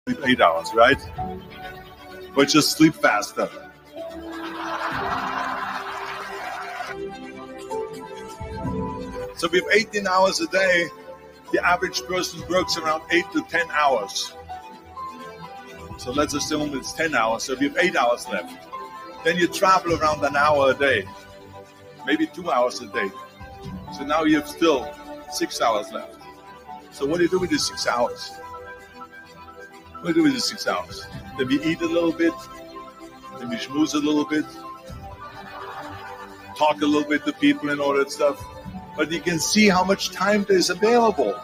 sleep 8 hours, right? But just sleep faster. So with 18 hours a day, the average person works around 8 to 10 hours. So let's assume it's 10 hours, so we have 8 hours left. Then you travel around an hour a day, maybe 2 hours a day. So now you have still 6 hours left. So what do you do with the 6 hours? What do you do with the 6 hours? Then we eat a little bit, then we schmooze a little bit, talk a little bit to people and all that stuff. But you can see how much time there is available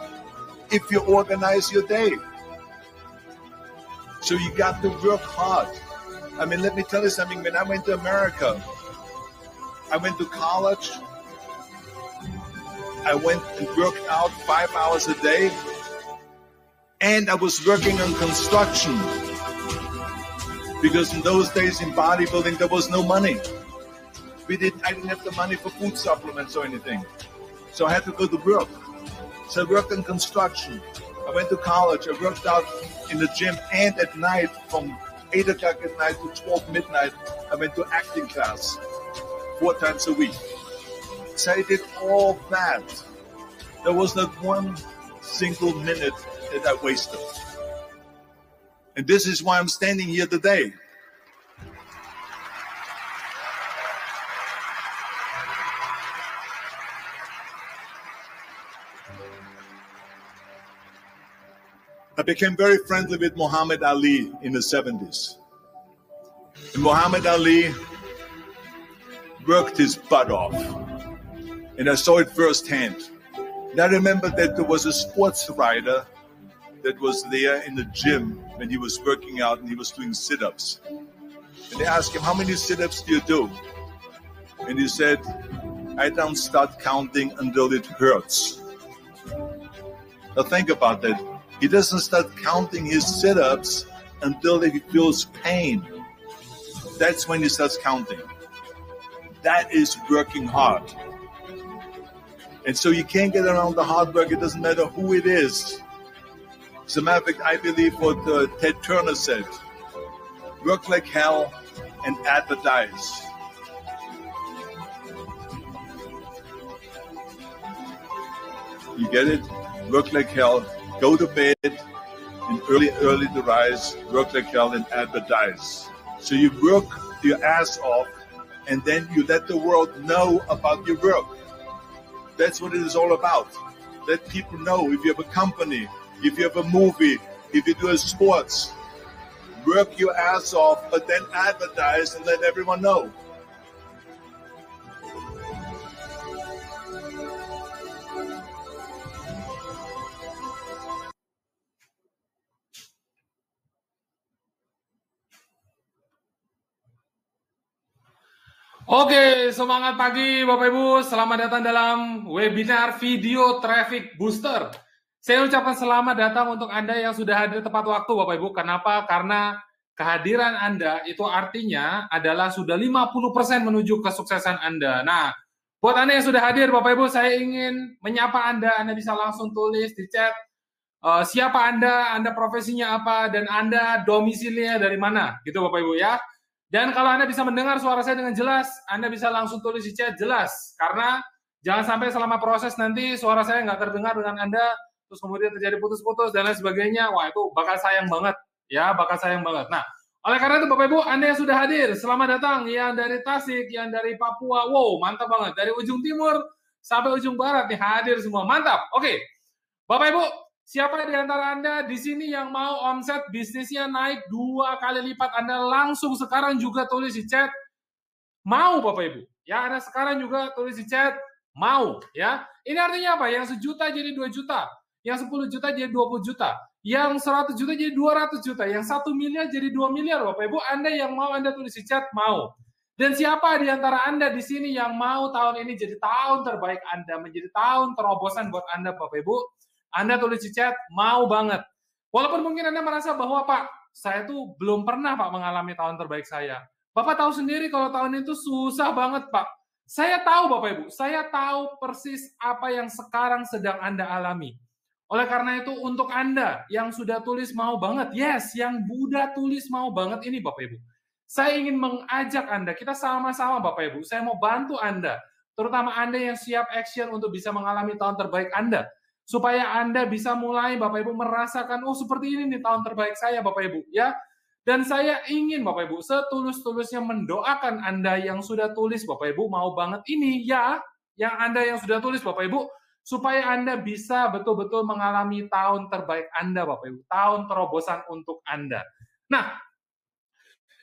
if you organize your day. So you got to work hard. I mean, let me tell you something. When I went to America, I went to college. I went and worked out 5 hours a day. And I was working on construction. Because in those days in bodybuilding, there was no money. I didn't have the money for food supplements or anything. So I had to go to work. So I worked in construction. I went to college. I worked out in the gym, and at night from 8 o'clock at night to 12 midnight, I went to acting class 4 times a week. So I did all that. There was not one single minute that I wasted. And this is why I'm standing here today. I became very friendly with Muhammad Ali in the 70s. And Muhammad Ali worked his butt off. And I saw it firsthand. And I remember that there was a sports writer that was there in the gym when he was working out and he was doing sit-ups. And they asked him, how many sit-ups do you do? And he said, I don't start counting until it hurts. Now think about that. He doesn't start counting his sit-ups until he feels pain. That's when he starts counting. That is working hard. And so you can't get around the hard work. It doesn't matter who it is. As a matter of fact, I believe what Ted Turner said. Work like hell and advertise. You get it? Work like hell. Go to bed and early to rise, work like hell and advertise. So you work your ass off and then you let the world know about your work. That's what it is all about. Let people know if you have a company, if you have a movie, if you do a sports, work your ass off, but then advertise and let everyone know. Oke, semangat pagi Bapak Ibu. Selamat datang dalam webinar Video Traffic Booster. Saya ucapkan selamat datang untuk Anda yang sudah hadir tepat waktu Bapak Ibu. Kenapa? Karena kehadiran Anda itu artinya adalah sudah 50% menuju kesuksesan Anda. Nah, buat Anda yang sudah hadir Bapak Ibu, saya ingin menyapa Anda. Anda bisa langsung tulis di chat siapa Anda profesinya apa, dan Anda domisilinya dari mana, gitu Bapak Ibu ya. Dan kalau Anda bisa mendengar suara saya dengan jelas, Anda bisa langsung tulis di chat jelas. Karena jangan sampai selama proses nanti suara saya nggak terdengar dengan Anda, terus kemudian terjadi putus-putus dan lain sebagainya. Wah, itu bakal sayang banget. Ya, bakal sayang banget. Nah, oleh karena itu Bapak Ibu, Anda yang sudah hadir, selamat datang. Yang dari Tasik, yang dari Papua. Wow, mantap banget. Dari ujung timur sampai ujung barat nih hadir semua. Mantap. Oke. Bapak Ibu, siapa di antara Anda di sini yang mau omset bisnisnya naik 2 kali lipat? Anda langsung sekarang juga tulis di chat mau Bapak Ibu. Ya, Anda sekarang juga tulis di chat mau ya. Ini artinya apa? Yang 1 juta jadi 2 juta, yang 10 juta jadi 20 juta, yang 100 juta jadi 200 juta, yang 1 miliar jadi 2 miliar Bapak Ibu. Anda yang mau, Anda tulis di chat mau. Dan siapa di antara Anda di sini yang mau tahun ini jadi tahun terbaik Anda, menjadi tahun terobosan buat Anda Bapak Ibu? Anda tulis di chat, mau banget. Walaupun mungkin Anda merasa bahwa, Pak, saya tuh belum pernah, Pak, mengalami tahun terbaik saya. Bapak tahu sendiri kalau tahun itu susah banget, Pak. Saya tahu, Bapak Ibu, saya tahu persis apa yang sekarang sedang Anda alami. Oleh karena itu, untuk Anda yang sudah tulis mau banget, yes, yang udah tulis mau banget ini Bapak Ibu, saya ingin mengajak Anda, kita sama-sama Bapak Ibu, saya mau bantu Anda, terutama Anda yang siap action untuk bisa mengalami tahun terbaik Anda, supaya Anda bisa mulai Bapak Ibu merasakan, oh seperti ini nih tahun terbaik saya Bapak Ibu, ya. Dan saya ingin Bapak Ibu setulus-tulusnya mendoakan Anda yang sudah tulis Bapak Ibu mau banget ini, ya, yang Anda yang sudah tulis Bapak Ibu, supaya Anda bisa betul-betul mengalami tahun terbaik Anda, Bapak Ibu, tahun terobosan untuk Anda. Nah,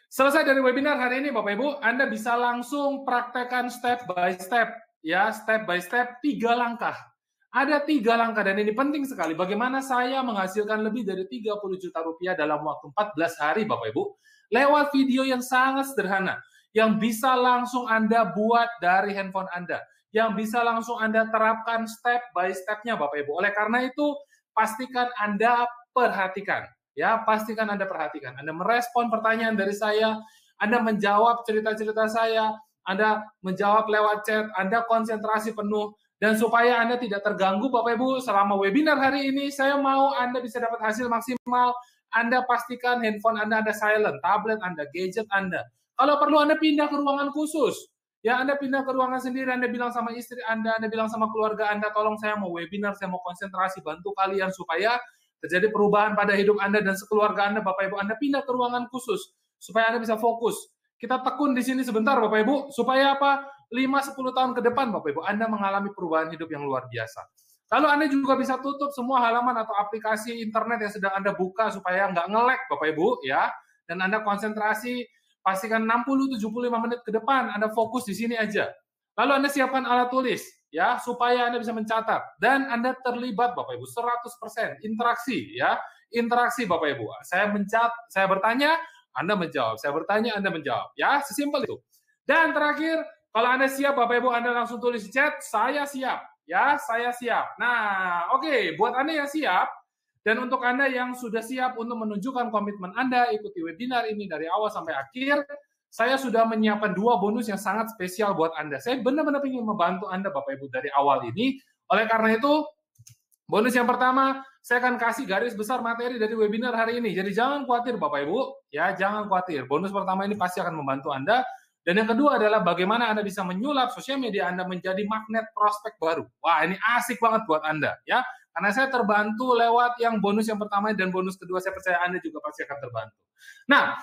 selesai dari webinar hari ini, Bapak Ibu, Anda bisa langsung praktekkan step by step, ya, step by step 3 langkah. Ada 3 langkah, dan ini penting sekali, bagaimana saya menghasilkan lebih dari 30 juta rupiah dalam waktu 14 hari, Bapak Ibu, lewat video yang sangat sederhana, yang bisa langsung Anda buat dari handphone Anda, yang bisa langsung Anda terapkan step by step-nya, Bapak Ibu. Oleh karena itu, pastikan Anda perhatikan. Ya, pastikan Anda perhatikan. Anda merespon pertanyaan dari saya, Anda menjawab cerita-cerita saya, Anda menjawab lewat chat, Anda konsentrasi penuh, dan supaya Anda tidak terganggu, Bapak Ibu, selama webinar hari ini, saya mau Anda bisa dapat hasil maksimal. Anda pastikan handphone Anda silent, tablet Anda, gadget Anda. Kalau perlu Anda pindah ke ruangan khusus. Ya, Anda pindah ke ruangan sendiri, Anda bilang sama istri Anda bilang sama keluarga Anda, tolong saya mau webinar, saya mau konsentrasi, bantu kalian supaya terjadi perubahan pada hidup Anda dan sekeluarga Anda, Bapak Ibu. Anda pindah ke ruangan khusus supaya Anda bisa fokus. Kita tekun di sini sebentar, Bapak Ibu, supaya apa? 5-10 tahun ke depan, Bapak Ibu, Anda mengalami perubahan hidup yang luar biasa. Lalu Anda juga bisa tutup semua halaman atau aplikasi internet yang sedang Anda buka supaya nggak nge-lag, Bapak Ibu, ya. Dan Anda konsentrasi, pastikan 60-75 menit ke depan Anda fokus di sini aja. Lalu Anda siapkan alat tulis, ya, supaya Anda bisa mencatat. Dan Anda terlibat, Bapak Ibu, 100% interaksi, ya. Interaksi, Bapak Ibu. Saya bertanya, Anda menjawab. Saya bertanya, Anda menjawab. Ya, sesimpel itu. Dan terakhir, kalau Anda siap, Bapak Ibu, Anda langsung tulis di chat, saya siap. Ya, saya siap. Nah, oke, buat Anda yang siap, dan untuk Anda yang sudah siap untuk menunjukkan komitmen Anda, ikuti webinar ini dari awal sampai akhir, saya sudah menyiapkan 2 bonus yang sangat spesial buat Anda. Saya benar-benar ingin membantu Anda, Bapak Ibu, dari awal ini. Oleh karena itu, bonus yang pertama, saya akan kasih garis besar materi dari webinar hari ini. Jadi jangan khawatir, Bapak Ibu. Ya, jangan khawatir. Bonus pertama ini pasti akan membantu Anda. Dan yang kedua adalah bagaimana Anda bisa menyulap sosial media Anda menjadi magnet prospek baru. Wah, ini asik banget buat Anda, ya. Karena saya terbantu lewat yang bonus yang pertama dan bonus kedua, saya percaya Anda juga pasti akan terbantu. Nah,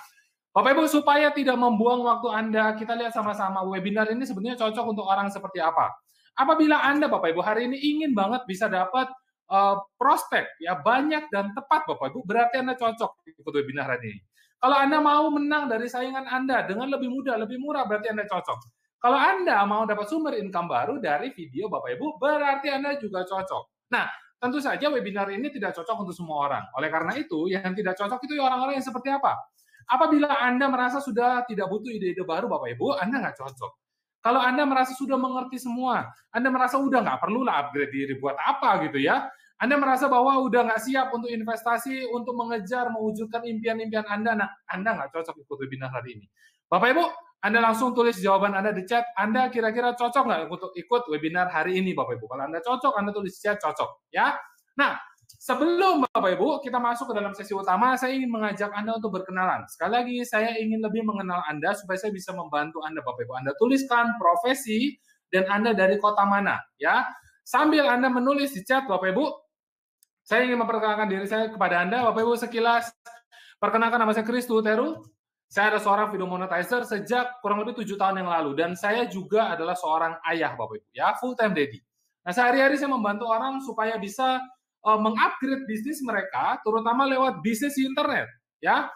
Bapak Ibu, supaya tidak membuang waktu Anda, kita lihat sama-sama webinar ini sebenarnya cocok untuk orang seperti apa. Apabila Anda, Bapak Ibu, hari ini ingin banget bisa dapat prospek, ya, banyak dan tepat, Bapak Ibu, berarti Anda cocok ikut webinar hari ini. Kalau Anda mau menang dari saingan Anda dengan lebih mudah, lebih murah, berarti Anda cocok. Kalau Anda mau dapat sumber income baru dari video, Bapak Ibu, berarti Anda juga cocok. Nah, tentu saja webinar ini tidak cocok untuk semua orang. Oleh karena itu, yang tidak cocok itu orang-orang yang seperti apa? Apabila Anda merasa sudah tidak butuh ide-ide baru, Bapak Ibu, Anda nggak cocok. Kalau Anda merasa sudah mengerti semua, Anda merasa udah nggak perlulah upgrade diri buat apa gitu ya. Anda merasa bahwa udah nggak siap untuk investasi, untuk mengejar, mewujudkan impian-impian Anda, nah Anda nggak cocok ikut webinar hari ini. Bapak Ibu, Anda langsung tulis jawaban Anda di chat, Anda kira-kira cocok nggak untuk ikut webinar hari ini, Bapak Ibu? Kalau Anda cocok, Anda tulis di chat cocok, ya. Nah, sebelum Bapak Ibu kita masuk ke dalam sesi utama, saya ingin mengajak Anda untuk berkenalan. Sekali lagi, saya ingin lebih mengenal Anda supaya saya bisa membantu Anda, Bapak Ibu. Anda tuliskan profesi dan Anda dari kota mana, ya. Sambil Anda menulis di chat, Bapak Ibu, saya ingin memperkenalkan diri saya kepada Anda, Bapak Ibu, sekilas. Perkenalkan, nama saya Kristu Teru. Saya adalah seorang video monetizer sejak kurang lebih 7 tahun yang lalu. Dan saya juga adalah seorang ayah, Bapak Ibu, ya, full time daddy. Nah, sehari-hari saya membantu orang supaya bisa mengupgrade bisnis mereka, terutama lewat bisnis di internet, ya.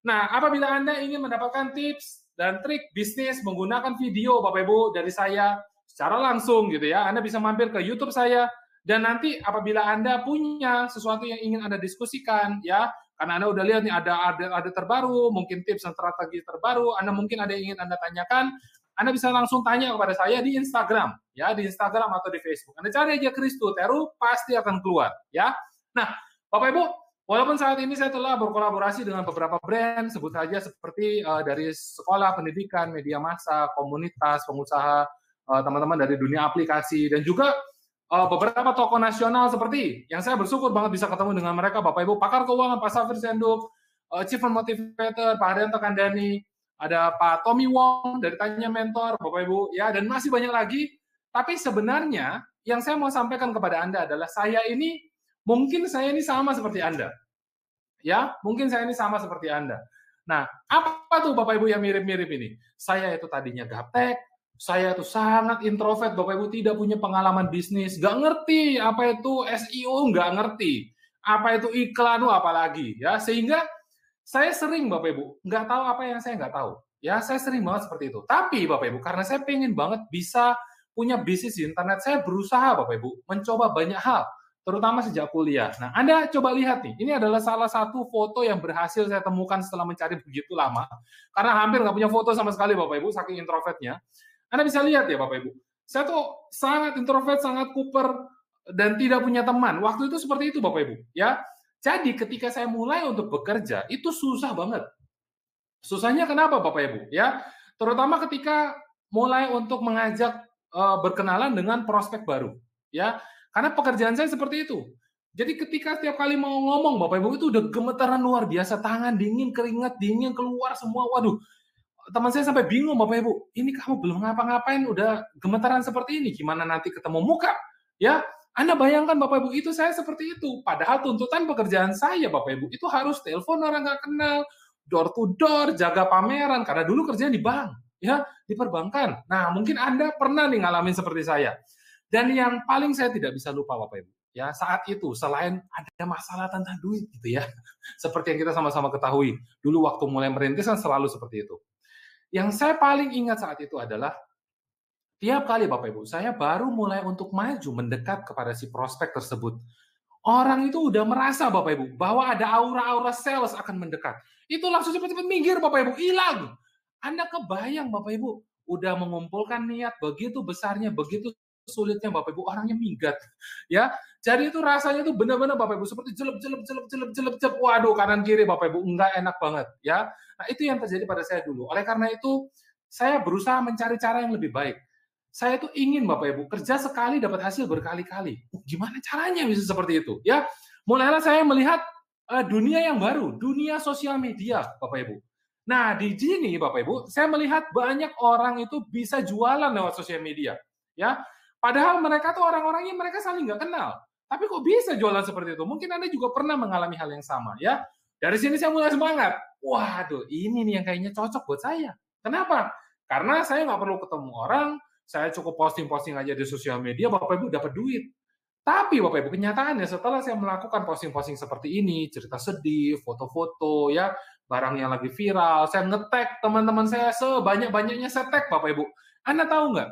Nah, apabila Anda ingin mendapatkan tips dan trik bisnis menggunakan video, Bapak Ibu, dari saya secara langsung gitu ya, Anda bisa mampir ke YouTube saya. Dan nanti apabila Anda punya sesuatu yang ingin Anda diskusikan, ya, karena Anda udah lihat nih ada terbaru, mungkin tips dan strategi terbaru, Anda mungkin ada yang ingin Anda tanyakan, Anda bisa langsung tanya kepada saya di Instagram, ya, di Instagram atau di Facebook. Anda cari aja Kristu Teru, pasti akan keluar, ya. Nah, Bapak Ibu, walaupun saat ini saya telah berkolaborasi dengan beberapa brand, sebut saja seperti dari sekolah, pendidikan, media massa, komunitas, pengusaha, teman-teman dari dunia aplikasi, dan juga beberapa tokoh nasional seperti yang saya bersyukur banget bisa ketemu dengan mereka, Bapak Ibu, pakar keuangan Pak Safir Senduk, Achievement Motivator Pak Haryanto Kandani, ada Pak Tommy Wong dari Tanya Mentor, Bapak Ibu, ya, dan masih banyak lagi. Tapi sebenarnya yang saya mau sampaikan kepada Anda adalah mungkin saya ini sama seperti Anda. Ya, mungkin saya ini sama seperti Anda. Nah, apa tuh Bapak Ibu yang mirip-mirip ini? Saya itu tadinya gaptek, saya itu sangat introvert, Bapak Ibu, tidak punya pengalaman bisnis, nggak ngerti apa itu SEO, nggak ngerti apa itu iklan, apalagi, ya, sehingga saya sering, Bapak Ibu, nggak tahu apa yang saya nggak tahu. Ya, saya sering banget seperti itu. Tapi, Bapak Ibu, karena saya pengen banget bisa punya bisnis di internet, saya berusaha, Bapak Ibu, mencoba banyak hal, terutama sejak kuliah. Nah, Anda coba lihat nih, ini adalah salah satu foto yang berhasil saya temukan setelah mencari begitu lama, karena hampir nggak punya foto sama sekali, Bapak Ibu, saking introvertnya. Anda bisa lihat ya, Bapak Ibu, saya tuh sangat introvert, sangat kuper, dan tidak punya teman. Waktu itu seperti itu, Bapak Ibu, ya. Jadi ketika saya mulai untuk bekerja, itu susah banget. Susahnya kenapa Bapak Ibu? Ya, terutama ketika mulai untuk mengajak berkenalan dengan prospek baru. Ya, karena pekerjaan saya seperti itu. Jadi ketika setiap kali mau ngomong Bapak Ibu itu udah gemetaran luar biasa, tangan dingin, keringat dingin keluar semua. Waduh, teman saya sampai bingung Bapak Ibu, ini kamu belum ngapa-ngapain udah gemetaran seperti ini, gimana nanti ketemu muka? Ya, Anda bayangkan Bapak Ibu, itu saya seperti itu. Padahal tuntutan pekerjaan saya Bapak Ibu, itu harus telepon orang nggak kenal, door to door, jaga pameran, karena dulu kerjanya di bank, ya, di perbankan. Nah, mungkin Anda pernah nih ngalamin seperti saya. Dan yang paling saya tidak bisa lupa Bapak Ibu, ya, saat itu selain ada masalah tentang duit gitu ya, seperti yang kita sama-sama ketahui, dulu waktu mulai merintis kan selalu seperti itu. Yang saya paling ingat saat itu adalah tiap kali Bapak Ibu, saya baru mulai untuk maju mendekat kepada si prospek tersebut. Orang itu udah merasa Bapak Ibu bahwa ada aura-aura sales akan mendekat. Itu langsung cepat-cepat minggir Bapak Ibu, hilang. Anda kebayang Bapak Ibu, udah mengumpulkan niat begitu besarnya, begitu sulitnya Bapak Ibu, orangnya minggat. Ya, jadi itu rasanya itu benar-benar Bapak Ibu seperti jelep. Waduh, kanan kiri Bapak Ibu, enggak enak banget, ya. Nah, itu yang terjadi pada saya dulu. Oleh karena itu, saya berusaha mencari cara yang lebih baik. Saya tuh ingin Bapak Ibu kerja sekali dapat hasil berkali-kali. Gimana caranya bisa seperti itu? Ya, mulailah saya melihat dunia yang baru, dunia sosial media, Bapak Ibu. Nah, di sini Bapak Ibu, saya melihat banyak orang itu bisa jualan lewat sosial media. Ya, padahal mereka tuh orang-orangnya mereka saling nggak kenal. Tapi kok bisa jualan seperti itu? Mungkin Anda juga pernah mengalami hal yang sama, ya. Dari sini saya mulai semangat. Waduh, ini nih yang kayaknya cocok buat saya. Kenapa? Karena saya nggak perlu ketemu orang, saya cukup posting-posting aja di sosial media, Bapak Ibu dapat duit. Tapi Bapak Ibu, kenyataannya setelah saya melakukan posting-posting seperti ini, cerita sedih, foto-foto, ya, barang yang lagi viral, saya nge-tag teman-teman saya sebanyak-banyaknya, saya tag Bapak Ibu. Anda tahu nggak?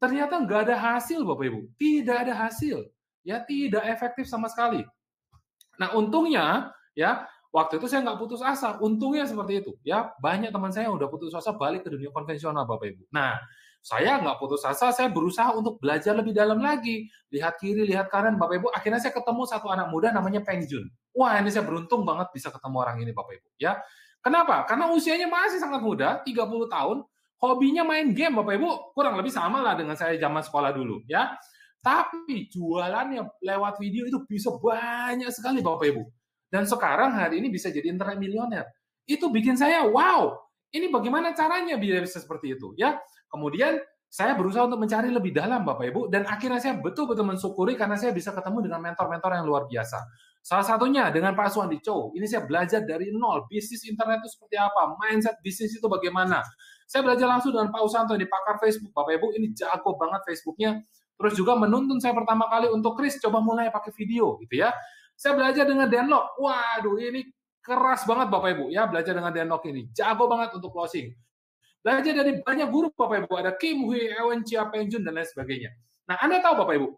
Ternyata nggak ada hasil Bapak Ibu. Tidak ada hasil. Ya, tidak efektif sama sekali. Nah, untungnya, ya, waktu itu saya nggak putus asa. Untungnya seperti itu. Ya, banyak teman saya yang udah putus asa balik ke dunia konvensional, Bapak Ibu. Nah, saya nggak putus asa, saya berusaha untuk belajar lebih dalam lagi. Lihat kiri, lihat kanan, Bapak Ibu. Akhirnya saya ketemu satu anak muda namanya Peng Jun. Wah, ini saya beruntung banget bisa ketemu orang ini, Bapak Ibu. Ya, kenapa? Karena usianya masih sangat muda, 30 tahun. Hobinya main game, Bapak Ibu. Kurang lebih sama lah dengan saya zaman sekolah dulu. Ya, tapi jualannya lewat video itu bisa banyak sekali Bapak Ibu. Dan sekarang hari ini bisa jadi internet milioner. Itu bikin saya, wow, ini bagaimana caranya biar bisa seperti itu, ya. Kemudian saya berusaha untuk mencari lebih dalam Bapak Ibu, dan akhirnya saya betul-betul mensyukuri karena saya bisa ketemu dengan mentor-mentor yang luar biasa. Salah satunya dengan Pak Suwandi Chow. Ini saya belajar dari nol, bisnis internet itu seperti apa, mindset bisnis itu bagaimana. Saya belajar langsung dengan Pak Usanto, ini pakar Facebook. Bapak Ibu, ini jago banget Facebooknya. Terus juga menuntun saya pertama kali untuk Chris, coba mulai pakai video, gitu ya. Saya belajar dengan Denlock. Waduh, ini keras banget Bapak Ibu, ya, belajar dengan Denlock ini. Jago banget untuk closing. Belajar dari banyak guru Bapak Ibu, ada Kim Hui, Ewan Chia, Peng Jun, dan lain sebagainya. Nah, Anda tahu Bapak Ibu,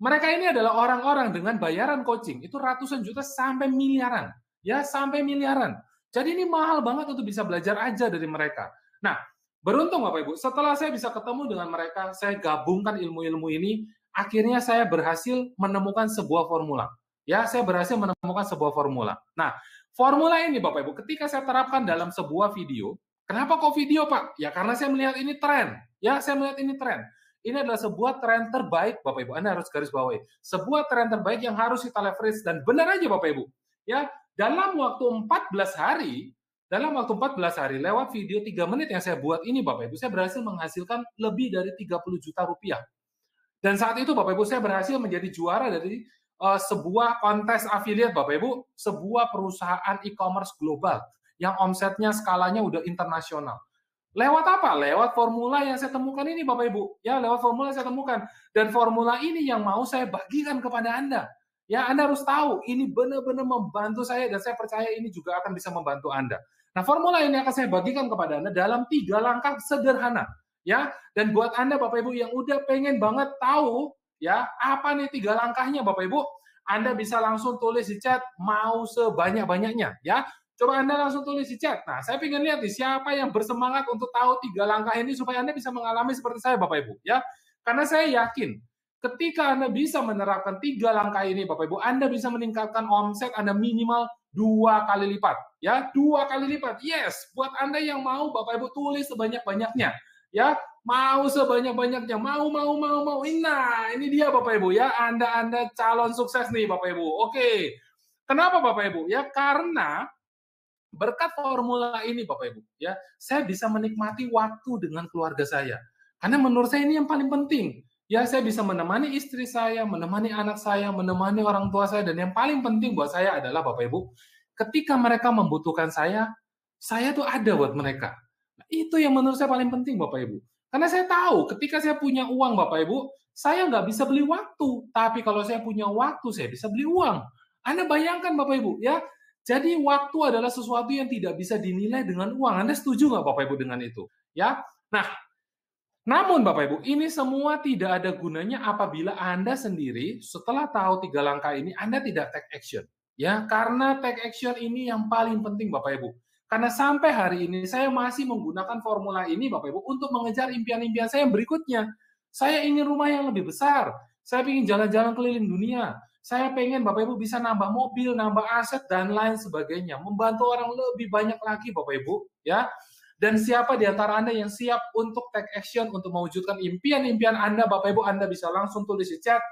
mereka ini adalah orang-orang dengan bayaran coaching, itu ratusan juta sampai miliaran. Ya, sampai miliaran. Jadi ini mahal banget untuk bisa belajar aja dari mereka. Nah, beruntung Bapak Ibu, setelah saya bisa ketemu dengan mereka, saya gabungkan ilmu-ilmu ini, akhirnya saya berhasil menemukan sebuah formula. Ya, saya berhasil menemukan sebuah formula. Nah, formula ini Bapak Ibu, ketika saya terapkan dalam sebuah video, kenapa kok video Pak? Ya karena saya melihat ini tren. Ya, saya melihat ini tren. Ini adalah sebuah tren terbaik, Bapak Ibu. Anda harus garis bawahi. Sebuah tren terbaik yang harus kita leverage, dan benar aja Bapak Ibu. Ya, dalam waktu 14 hari, lewat video 3 menit yang saya buat ini Bapak Ibu, saya berhasil menghasilkan lebih dari 30 juta rupiah. Dan saat itu Bapak Ibu, saya berhasil menjadi juara dari sebuah kontes affiliate Bapak Ibu, sebuah perusahaan e-commerce global yang omsetnya skalanya udah internasional. Lewat apa? Lewat formula yang saya temukan ini Bapak Ibu. Ya, lewat formula yang saya temukan. Dan formula ini yang mau saya bagikan kepada Anda. Ya, Anda harus tahu ini benar-benar membantu saya, dan saya percaya ini juga akan bisa membantu Anda. Nah, formula ini akan saya bagikan kepada Anda dalam 3 langkah sederhana. Ya, dan buat Anda Bapak Ibu yang udah pengen banget tahu ya, apa nih 3 langkahnya Bapak Ibu, Anda bisa langsung tulis di chat mau sebanyak-banyaknya ya. Coba Anda langsung tulis di chat. Nah, saya ingin lihat nih siapa yang bersemangat untuk tahu 3 langkah ini supaya Anda bisa mengalami seperti saya Bapak Ibu ya. Karena saya yakin ketika Anda bisa menerapkan 3 langkah ini Bapak Ibu, Anda bisa meningkatkan omset Anda minimal 2 kali lipat ya, 2 kali lipat. Yes, buat Anda yang mau Bapak Ibu tulis sebanyak-banyaknya ya, mau sebanyak-banyaknya, mau. Nah, ini dia Bapak Ibu ya, Anda calon sukses nih Bapak Ibu. Oke. Kenapa Bapak Ibu? Ya karena berkat formula ini Bapak Ibu, ya, saya bisa menikmati waktu dengan keluarga saya. Karena menurut saya ini yang paling penting. Ya, saya bisa menemani istri saya, menemani anak saya, menemani orang tua saya, dan yang paling penting buat saya adalah Bapak Ibu, ketika mereka membutuhkan saya tuh ada buat mereka. Nah, itu yang menurut saya paling penting Bapak Ibu. Karena saya tahu ketika saya punya uang Bapak Ibu, saya nggak bisa beli waktu. Tapi kalau saya punya waktu, saya bisa beli uang. Anda bayangkan Bapak Ibu, ya, jadi waktu adalah sesuatu yang tidak bisa dinilai dengan uang. Anda setuju nggak Bapak Ibu dengan itu? Ya. Nah, namun Bapak Ibu, ini semua tidak ada gunanya apabila Anda sendiri setelah tahu 3 langkah ini Anda tidak take action. Ya, karena take action ini yang paling penting Bapak Ibu. Karena sampai hari ini saya masih menggunakan formula ini Bapak Ibu untuk mengejar impian-impian saya yang berikutnya. Saya ingin rumah yang lebih besar. Saya ingin jalan-jalan keliling dunia. Saya pengen Bapak Ibu bisa nambah mobil, nambah aset, dan lain sebagainya. Membantu orang lebih banyak lagi Bapak Ibu. Ya. Dan siapa di antara Anda yang siap untuk take action untuk mewujudkan impian-impian Anda, Bapak Ibu, Anda bisa langsung tulis di chat,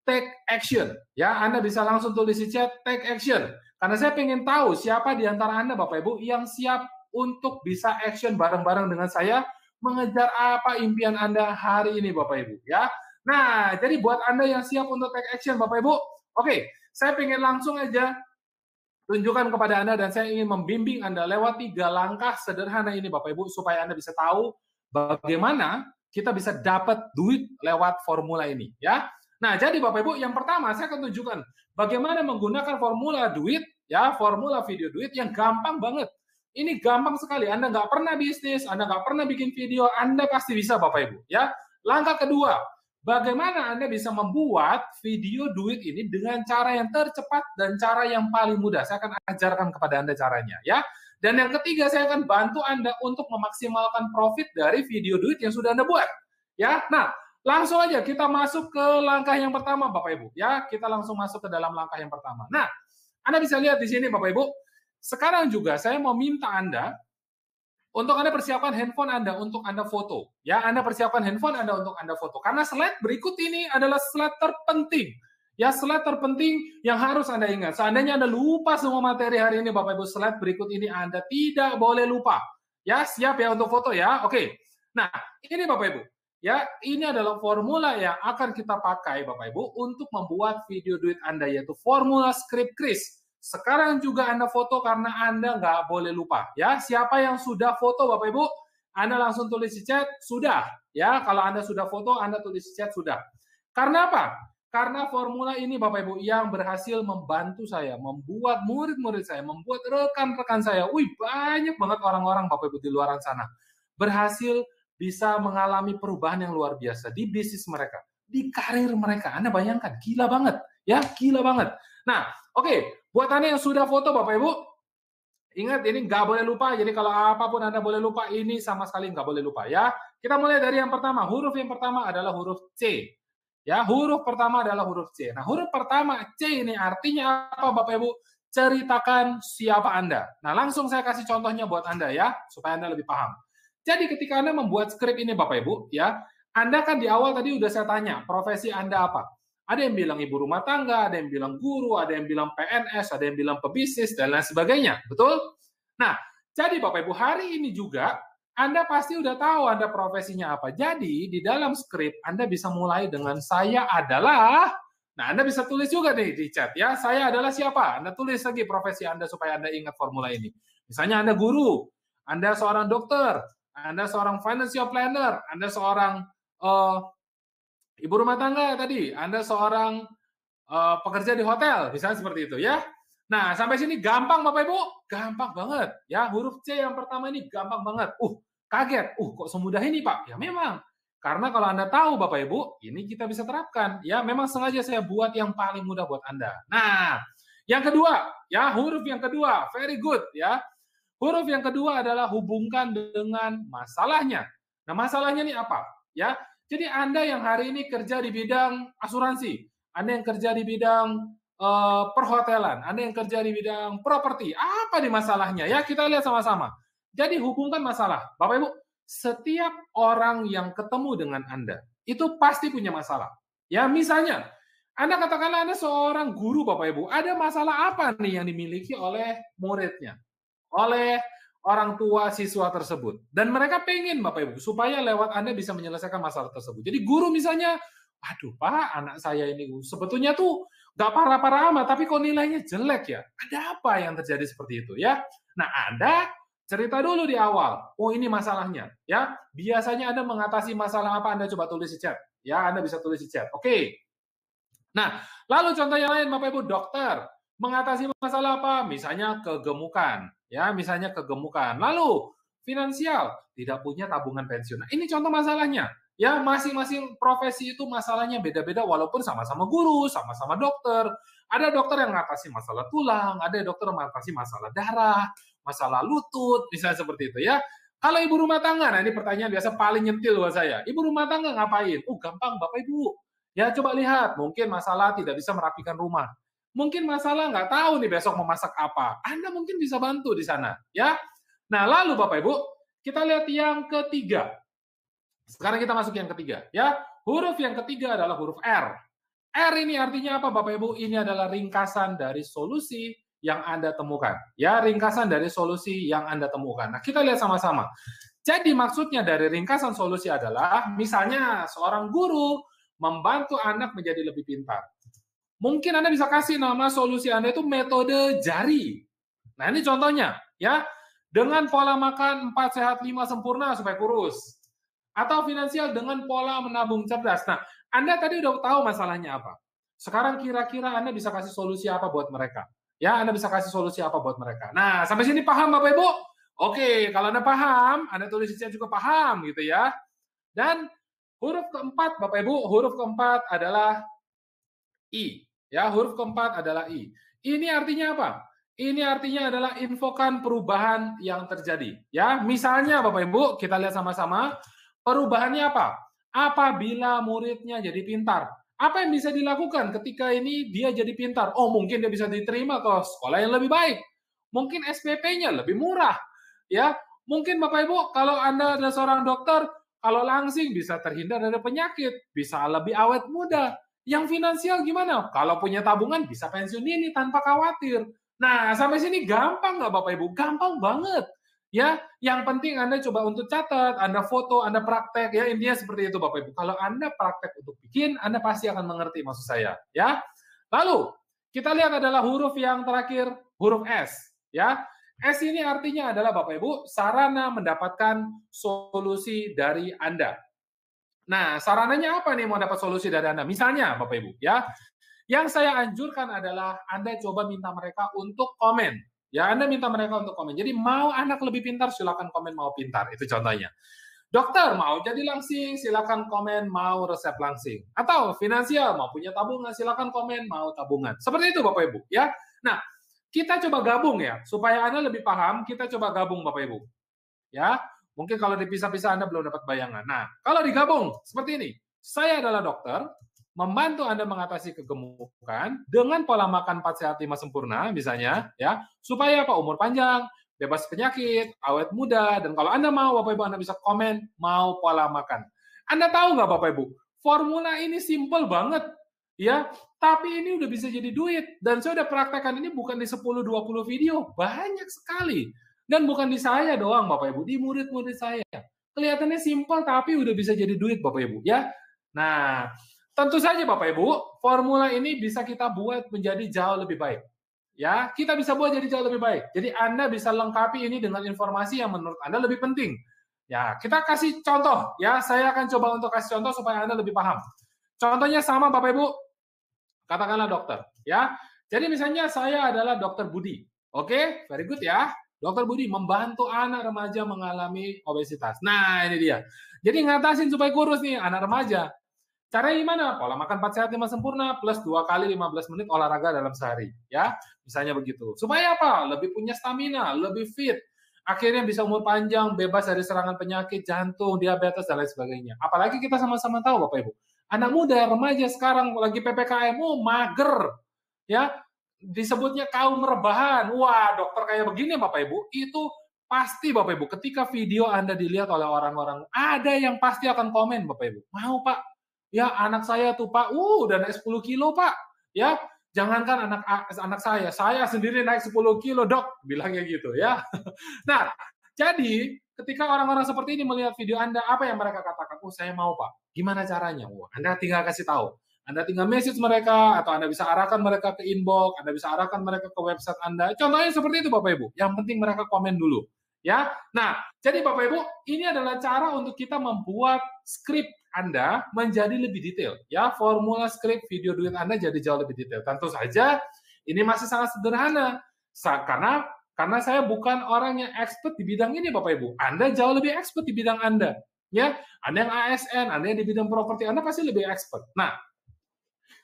take action. Ya, Anda bisa langsung tulis di chat, take action. Karena saya pengen tahu siapa di antara Anda, Bapak Ibu, yang siap untuk bisa action bareng-bareng dengan saya, mengejar apa impian Anda hari ini, Bapak Ibu. Ya. Nah, jadi buat Anda yang siap untuk take action, Bapak Ibu, oke, saya pengen langsung aja tunjukkan kepada Anda, dan saya ingin membimbing Anda lewat 3 langkah sederhana ini, Bapak Ibu, supaya Anda bisa tahu bagaimana kita bisa dapat duit lewat formula ini. Ya. Nah, jadi Bapak Ibu, yang pertama saya akan tunjukkan bagaimana menggunakan formula duit, ya, formula video duit yang gampang banget. Ini gampang sekali. Anda nggak pernah bisnis, Anda nggak pernah bikin video, Anda pasti bisa Bapak Ibu. Ya. Langkah kedua, bagaimana Anda bisa membuat video duit ini dengan cara yang tercepat dan cara yang paling mudah. Saya akan ajarkan kepada Anda caranya. Ya. Dan yang ketiga, saya akan bantu Anda untuk memaksimalkan profit dari video duit yang sudah Anda buat. Ya. Nah, langsung aja kita masuk ke langkah yang pertama Bapak Ibu. Ya, kita langsung masuk ke dalam langkah yang pertama. Nah, Anda bisa lihat di sini Bapak Ibu. Sekarang juga saya mau minta Anda untuk Anda persiapkan handphone Anda untuk Anda foto. Ya, Anda persiapkan handphone Anda untuk Anda foto. Karena slide berikut ini adalah slide terpenting. Ya, slide terpenting yang harus Anda ingat. Seandainya Anda lupa semua materi hari ini Bapak Ibu, slide berikut ini Anda tidak boleh lupa. Ya, siap ya untuk foto ya? Oke. Nah, ini Bapak Ibu. Ya, ini adalah formula yang akan kita pakai Bapak Ibu untuk membuat video duit Anda, yaitu formula script Kris. Sekarang juga Anda foto karena Anda nggak boleh lupa. Ya, siapa yang sudah foto Bapak Ibu, Anda langsung tulis di chat, sudah. Ya, kalau Anda sudah foto, Anda tulis di chat, sudah. Karena apa? Karena formula ini Bapak Ibu yang berhasil membantu saya, membuat murid-murid saya, membuat rekan-rekan saya, banyak banget orang-orang Bapak Ibu di luar sana, berhasil bisa mengalami perubahan yang luar biasa di bisnis mereka, di karir mereka. Anda bayangkan, gila banget. Ya, gila banget. Nah, oke. Buat Anda yang sudah foto Bapak Ibu, ingat ini nggak boleh lupa. Jadi kalau apapun Anda boleh lupa, ini sama sekali nggak boleh lupa ya. Kita mulai dari yang pertama. Huruf yang pertama adalah huruf C. Ya, huruf pertama adalah huruf C. Nah, huruf pertama C ini artinya apa Bapak Ibu? Ceritakan siapa Anda. Nah, langsung saya kasih contohnya buat Anda ya, supaya Anda lebih paham. Jadi ketika Anda membuat skrip ini Bapak Ibu, ya, Anda kan di awal tadi udah saya tanya, profesi Anda apa? Ada yang bilang ibu rumah tangga, ada yang bilang guru, ada yang bilang PNS, ada yang bilang pebisnis, dan lain sebagainya. Betul? Nah, jadi Bapak Ibu, hari ini juga Anda pasti udah tahu Anda profesinya apa. Jadi, di dalam skrip Anda bisa mulai dengan saya adalah, nah Anda bisa tulis juga nih di chat ya, saya adalah siapa? Anda tulis lagi profesi Anda supaya Anda ingat formula ini. Misalnya Anda guru, Anda seorang dokter, Anda seorang financial planner, Anda seorang ibu rumah tangga tadi, Anda seorang pekerja di hotel, misalnya seperti itu ya. Nah, sampai sini gampang Bapak Ibu? Gampang banget. Ya, huruf C yang pertama ini gampang banget. Kaget. Kok semudah ini Pak? Ya memang. Karena kalau Anda tahu Bapak Ibu, ini kita bisa terapkan. Ya, memang sengaja saya buat yang paling mudah buat Anda. Nah, yang kedua, ya huruf yang kedua, very good ya. Huruf yang kedua adalah hubungkan dengan masalahnya. Nah, masalahnya ini apa? Ya, jadi Anda yang hari ini kerja di bidang asuransi, Anda yang kerja di bidang perhotelan, Anda yang kerja di bidang properti, apa nih masalahnya? Ya, kita lihat sama-sama. Jadi hubungkan masalah. Bapak Ibu, setiap orang yang ketemu dengan Anda, itu pasti punya masalah. Ya, misalnya, Anda katakanlah Anda seorang guru Bapak Ibu, ada masalah apa nih yang dimiliki oleh muridnya? Oleh orang tua siswa tersebut. Dan mereka pengen Bapak Ibu, supaya lewat Anda bisa menyelesaikan masalah tersebut. Jadi guru misalnya, aduh Pak, anak saya ini sebetulnya tuh nggak parah-parah amat, tapi kok nilainya jelek ya? Ada apa yang terjadi seperti itu ya? Nah, Anda cerita dulu di awal. Oh, ini masalahnya. Ya, biasanya Anda mengatasi masalah apa? Anda coba tulis di chat. Ya, Anda bisa tulis di chat. Oke. Nah, lalu contoh yang lain Bapak Ibu, dokter mengatasi masalah apa? Misalnya kegemukan, ya, misalnya kegemukan. Lalu finansial, tidak punya tabungan pensiun. Nah, ini contoh masalahnya. Ya, masing-masing profesi itu masalahnya beda-beda walaupun sama-sama guru, sama-sama dokter. Ada dokter yang mengatasi masalah tulang, ada dokter yang mengatasi masalah darah, masalah lutut, misalnya seperti itu ya. Kalau ibu rumah tangga, nah ini pertanyaan biasa paling nyentil buat saya. Ibu rumah tangga ngapain? Gampang Bapak Ibu. Ya, coba lihat, mungkin masalah tidak bisa merapikan rumah. Mungkin masalah nggak tahu nih besok mau masak apa. Anda mungkin bisa bantu di sana, ya. Nah, lalu Bapak Ibu, kita lihat yang ketiga. Sekarang kita masuk yang ketiga, ya. Huruf yang ketiga adalah huruf R. R ini artinya apa, Bapak Ibu? Ini adalah ringkasan dari solusi yang Anda temukan. Ya, ringkasan dari solusi yang Anda temukan. Nah, kita lihat sama-sama. Jadi maksudnya dari ringkasan solusi adalah, misalnya seorang guru membantu anak menjadi lebih pintar. Mungkin Anda bisa kasih nama solusi Anda itu metode jari. Nah, ini contohnya, ya. Dengan pola makan 4 sehat 5 sempurna supaya kurus. Atau finansial dengan pola menabung cerdas. Nah, Anda tadi udah tahu masalahnya apa. Sekarang kira-kira Anda bisa kasih solusi apa buat mereka? Ya, Anda bisa kasih solusi apa buat mereka. Nah, sampai sini paham Bapak Ibu? Oke, kalau Anda paham, Anda tulis di sini juga paham gitu ya. Dan huruf keempat, Bapak Ibu, huruf keempat adalah I. Ya, huruf keempat adalah I. Ini artinya apa? Ini artinya adalah infokan perubahan yang terjadi. Ya, misalnya Bapak Ibu, kita lihat sama-sama. Perubahannya apa? Apabila muridnya jadi pintar. Apa yang bisa dilakukan ketika ini dia jadi pintar? Mungkin dia bisa diterima ke sekolah yang lebih baik. Mungkin SPP-nya lebih murah. Ya, mungkin Bapak Ibu, kalau Anda adalah seorang dokter, kalau langsing bisa terhindar dari penyakit, bisa lebih awet muda. Yang finansial gimana? Kalau punya tabungan bisa pensiun dini tanpa khawatir. Nah, sampai sini gampang nggak Bapak Ibu? Gampang banget. Ya, yang penting Anda coba untuk catat, Anda foto, Anda praktek, ya intinya seperti itu Bapak Ibu. Kalau Anda praktek untuk bikin, Anda pasti akan mengerti maksud saya, ya. Lalu, kita lihat adalah huruf yang terakhir, huruf S, ya. S ini artinya adalah Bapak Ibu, sarana mendapatkan solusi dari Anda. Nah, sarananya apa nih mau dapat solusi dari Anda? Misalnya Bapak Ibu, ya. Yang saya anjurkan adalah Anda coba minta mereka untuk komen. Ya, Anda minta mereka untuk komen. Jadi mau anak lebih pintar, silakan komen mau pintar. Itu contohnya. Dokter mau jadi langsing, silakan komen mau resep langsing. Atau finansial mau punya tabungan, silakan komen mau tabungan. Seperti itu Bapak Ibu, ya. Nah, kita coba gabung ya, supaya Anda lebih paham, kita coba gabung Bapak Ibu. Ya, mungkin kalau dipisah-pisah Anda belum dapat bayangan. Nah, kalau digabung seperti ini. Saya adalah dokter, membantu Anda mengatasi kegemukan dengan pola makan 4 sehat 5 sempurna misalnya ya, supaya apa? Umur panjang, bebas penyakit, awet muda, dan kalau Anda mau Bapak Ibu Anda bisa komen mau pola makan. Anda tahu nggak Bapak Ibu? Formula ini simple banget, ya. Tapi ini udah bisa jadi duit. Dan saya udah praktekkan ini bukan di 10-20 video, banyak sekali. Dan bukan di saya doang Bapak Ibu, di murid-murid saya. Kelihatannya simple tapi udah bisa jadi duit Bapak Ibu, ya. Nah, tentu saja Bapak Ibu, formula ini bisa kita buat menjadi jauh lebih baik. Ya, kita bisa buat jadi jauh lebih baik. Jadi Anda bisa lengkapi ini dengan informasi yang menurut Anda lebih penting. Ya, kita kasih contoh. Ya, saya akan coba untuk kasih contoh supaya Anda lebih paham. Contohnya sama Bapak Ibu, katakanlah dokter. Ya, jadi misalnya saya adalah dokter Budi. Oke, very good ya. Dokter Budi membantu anak remaja mengalami obesitas. Nah, ini dia. Jadi ngatasin supaya kurus nih anak remaja. Caranya gimana? Pola makan 4 sehat 5 sempurna plus 2 kali 15 menit olahraga dalam sehari, ya. Misalnya begitu. Supaya apa? Lebih punya stamina, lebih fit. Akhirnya bisa umur panjang, bebas dari serangan penyakit jantung, diabetes dan lain sebagainya. Apalagi kita sama-sama tahu Bapak Ibu. Anak muda, remaja sekarang lagi PPKM, mager. Ya, disebutnya kaum rebahan. Wah, dokter kayak begini Bapak Ibu, itu pasti Bapak Ibu ketika video Anda dilihat oleh orang-orang, ada yang pasti akan komen Bapak Ibu. Mau Pak, ya anak saya tuh Pak, udah naik 10 kilo Pak. Ya, jangankan anak saya sendiri naik 10 kilo dok, bilangnya gitu ya. Nah, jadi ketika orang-orang seperti ini melihat video Anda, apa yang mereka katakan? Oh, saya mau Pak. Gimana caranya? Wah, Anda tinggal kasih tahu. Anda tinggal message mereka, atau Anda bisa arahkan mereka ke inbox, Anda bisa arahkan mereka ke website Anda. Contohnya seperti itu Bapak Ibu. Yang penting mereka komen dulu. Ya, nah, jadi Bapak Ibu, ini adalah cara untuk kita membuat skrip Anda menjadi lebih detail. Ya, formula skrip video duit Anda jadi jauh lebih detail. Tentu saja, ini masih sangat sederhana. Karena saya bukan orang yang expert di bidang ini, Bapak Ibu. Anda jauh lebih expert di bidang Anda. Ya, Anda yang ASN, Anda yang di bidang properti, Anda pasti lebih expert. Nah,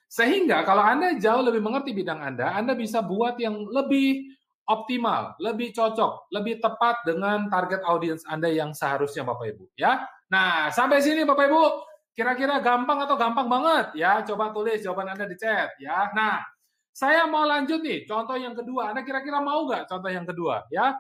sehingga kalau Anda jauh lebih mengerti bidang Anda bisa buat yang lebih optimal, lebih cocok, lebih tepat dengan target audiens Anda yang seharusnya Bapak Ibu, ya. Nah, sampai sini Bapak Ibu, kira-kira gampang atau gampang banget? Ya, coba tulis jawaban Anda di chat, ya. Nah, saya mau lanjut nih, contoh yang kedua. Anda kira-kira mau nggak contoh yang kedua, ya?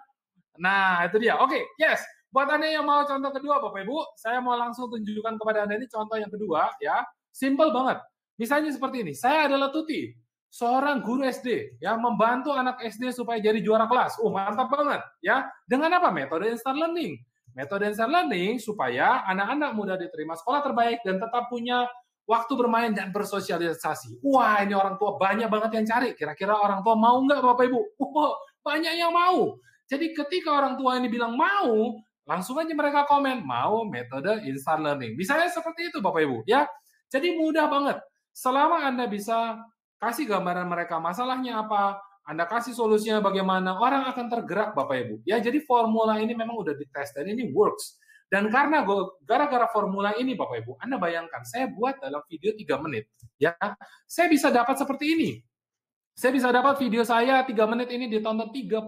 Nah, itu dia. Oke, yes. Buat Anda yang mau contoh kedua, Bapak Ibu, saya mau langsung tunjukkan kepada Anda ini contoh yang kedua, ya. Simple banget. Misalnya seperti ini, saya adalah Tuti, seorang guru SD yang membantu anak SD supaya jadi juara kelas. Mantap banget, ya. Dengan apa? Metode instant learning. Metode instant learning supaya anak-anak muda diterima sekolah terbaik dan tetap punya waktu bermain dan bersosialisasi. Wah, ini orang tua banyak banget yang cari. Kira-kira orang tua mau nggak, Bapak Ibu? Banyak yang mau. Jadi ketika orang tua ini bilang mau, langsung aja mereka komen, mau metode instant learning. Misalnya seperti itu, Bapak Ibu, ya. Jadi mudah banget. Selama Anda bisa kasih gambaran mereka masalahnya apa, Anda kasih solusinya bagaimana, orang akan tergerak Bapak Ibu. Ya, jadi formula ini memang udah dites dan ini works. Dan karena gara-gara formula ini Bapak Ibu, Anda bayangkan saya buat dalam video 3 menit, ya. Saya bisa dapat seperti ini. Saya bisa dapat video saya 3 menit ini ditonton 38.000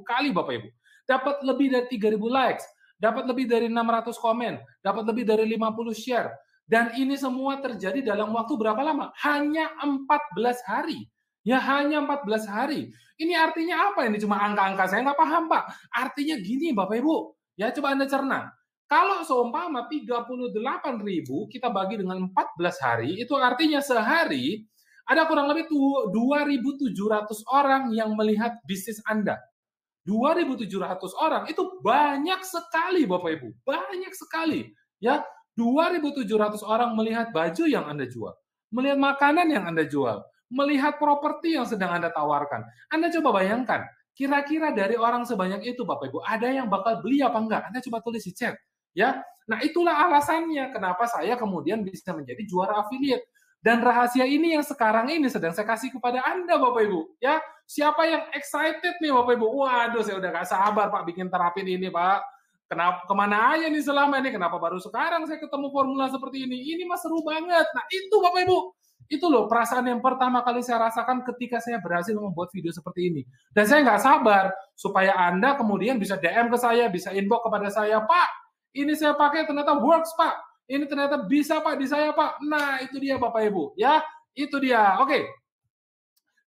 kali Bapak Ibu. Dapat lebih dari 3.000 likes, dapat lebih dari 600 komen, dapat lebih dari 50 share. Dan ini semua terjadi dalam waktu berapa lama? Hanya 14 hari. Ya, hanya 14 hari. Ini artinya apa ini? Cuma angka-angka, saya nggak paham, Pak. Artinya gini, Bapak Ibu. Ya, coba Anda cerna. Kalau seumpama 38.000 kita bagi dengan 14 hari, itu artinya sehari ada kurang lebih 2.700 orang yang melihat bisnis Anda. 2.700 orang itu banyak sekali Bapak Ibu, banyak sekali. Ya, 2.700 orang melihat baju yang Anda jual, melihat makanan yang Anda jual, melihat properti yang sedang Anda tawarkan. Anda coba bayangkan, kira-kira dari orang sebanyak itu Bapak Ibu, ada yang bakal beli apa enggak? Anda coba tulis di chat. Ya, nah itulah alasannya kenapa saya kemudian bisa menjadi juara affiliate. Dan rahasia ini yang sekarang ini sedang saya kasih kepada Anda, Bapak Ibu. Ya, siapa yang excited nih, Bapak Ibu? Waduh, saya udah gak sabar, Pak, bikin terapin ini, Pak. Kenapa, kemana aja nih selama ini? Kenapa baru sekarang saya ketemu formula seperti ini? Ini mah seru banget. Nah, itu Bapak Ibu. Itu loh perasaan yang pertama kali saya rasakan ketika saya berhasil membuat video seperti ini. Dan saya nggak sabar supaya Anda kemudian bisa DM ke saya, bisa inbox kepada saya, Pak, ini saya pakai ternyata works, Pak. Ini ternyata bisa, Pak, di saya, Pak. Nah, itu dia Bapak Ibu. Ya, itu dia. Oke.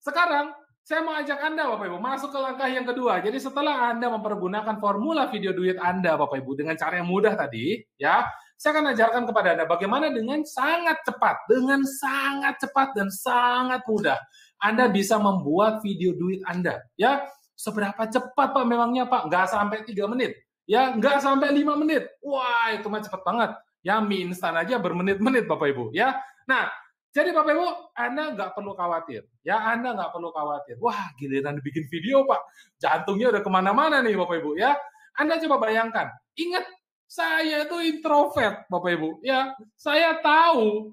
Sekarang, saya mau ajak Anda, Bapak Ibu, masuk ke langkah yang kedua. Jadi setelah Anda mempergunakan formula video duit Anda, Bapak Ibu, dengan cara yang mudah tadi, ya, saya akan ajarkan kepada Anda bagaimana dengan sangat cepat dan sangat mudah Anda bisa membuat video duit Anda. Ya, seberapa cepat Pak memangnya Pak? Nggak sampai 3 menit. Ya, nggak sampai 5 menit. Wah, itu mah cepat banget. Ya, mie instan aja bermenit-menit Bapak Ibu. Ya, nah, jadi Bapak Ibu, Anda nggak perlu khawatir. Ya, Anda nggak perlu khawatir. Wah, giliran bikin video Pak, jantungnya udah kemana-mana nih Bapak Ibu. Ya, Anda coba bayangkan. Ingat, saya itu introvert Bapak Ibu. Ya, saya tahu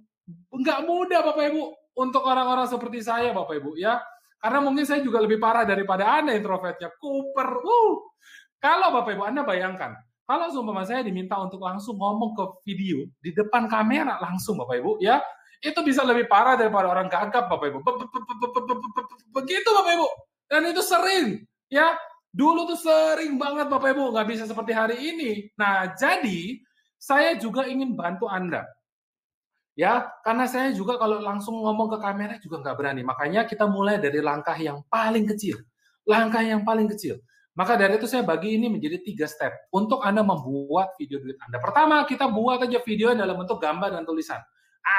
nggak mudah Bapak Ibu untuk orang-orang seperti saya Bapak Ibu. Ya, karena mungkin saya juga lebih parah daripada Anda introvertnya. Cooper. Kalau Bapak Ibu Anda bayangkan, kalau seumpama saya diminta untuk langsung ngomong ke video di depan kamera langsung Bapak Ibu, ya, itu bisa lebih parah daripada orang gagap Bapak Ibu. Begitu Bapak Ibu. Dan itu sering, ya. Dulu tuh sering banget Bapak Ibu, nggak bisa seperti hari ini. Nah, jadi saya juga ingin bantu Anda. Ya, karena saya juga kalau langsung ngomong ke kamera juga nggak berani. Makanya kita mulai dari langkah yang paling kecil. Langkah yang paling kecil. Maka dari itu saya bagi ini menjadi 3 step untuk Anda membuat video duit Anda. Pertama, kita buat aja video dalam bentuk gambar dan tulisan.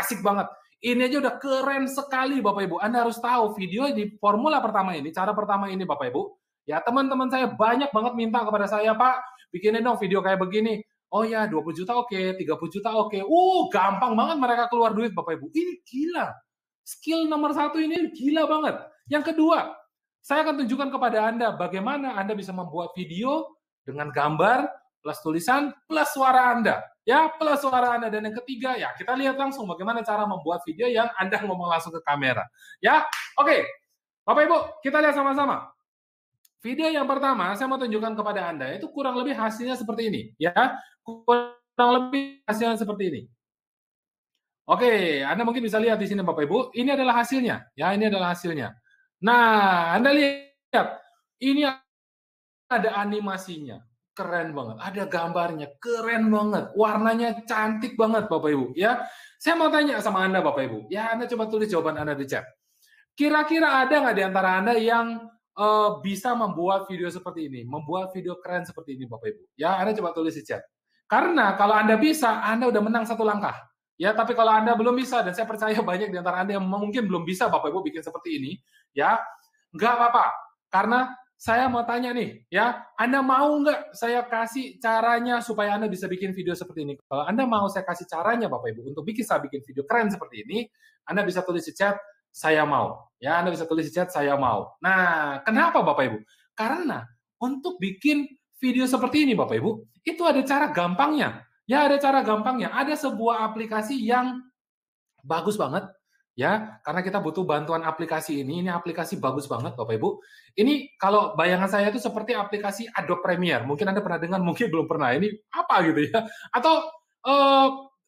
Asik banget. Ini aja udah keren sekali Bapak Ibu. Anda harus tahu video di formula pertama ini, cara pertama ini Bapak Ibu. Ya, teman-teman saya banyak banget minta kepada saya, Pak, bikinin dong video kayak begini. Oh ya, 20 juta oke, 30 juta oke. Gampang banget mereka keluar duit Bapak Ibu. Ini gila. Skill nomor 1 ini gila banget. Yang kedua, saya akan tunjukkan kepada Anda bagaimana Anda bisa membuat video dengan gambar, plus tulisan, plus suara Anda. Ya, plus suara Anda. Dan yang ketiga, ya kita lihat langsung bagaimana cara membuat video yang Anda ngomong langsung ke kamera. Ya, oke. Bapak Ibu, kita lihat sama-sama. Video yang pertama, saya mau tunjukkan kepada Anda, itu kurang lebih hasilnya seperti ini. Ya, kurang lebih hasilnya seperti ini. Oke, Anda mungkin bisa lihat di sini Bapak Ibu, ini adalah hasilnya. Ya, ini adalah hasilnya. Nah, Anda lihat, ini ada animasinya, keren banget. Ada gambarnya, keren banget. Warnanya cantik banget Bapak Ibu. Ya, saya mau tanya sama Anda Bapak Ibu. Ya, Anda coba tulis jawaban Anda di chat. Kira-kira ada nggak di antara Anda yang bisa membuat video seperti ini, membuat video keren seperti ini Bapak Ibu? Ya, Anda coba tulis di chat. Karena kalau Anda bisa, Anda udah menang 1 langkah. Ya, tapi kalau Anda belum bisa, dan saya percaya banyak di antara Anda yang mungkin belum bisa Bapak Ibu bikin seperti ini, ya, nggak apa-apa. Karena saya mau tanya nih, ya, Anda mau nggak saya kasih caranya supaya Anda bisa bikin video seperti ini? Kalau Anda mau saya kasih caranya Bapak Ibu untuk bisa bikin video keren seperti ini, Anda bisa tulis di chat, saya mau. Ya, Anda bisa tulis di chat, saya mau. Nah, kenapa Bapak Ibu? Karena untuk bikin video seperti ini Bapak Ibu, itu ada cara gampangnya. Ya, ada cara gampangnya. Ada sebuah aplikasi yang bagus banget. Ya, karena kita butuh bantuan aplikasi ini. Ini aplikasi bagus banget Bapak Ibu. Ini kalau bayangan saya itu seperti aplikasi Adobe Premiere. Mungkin Anda pernah dengar, mungkin belum pernah. Ini apa gitu ya. Atau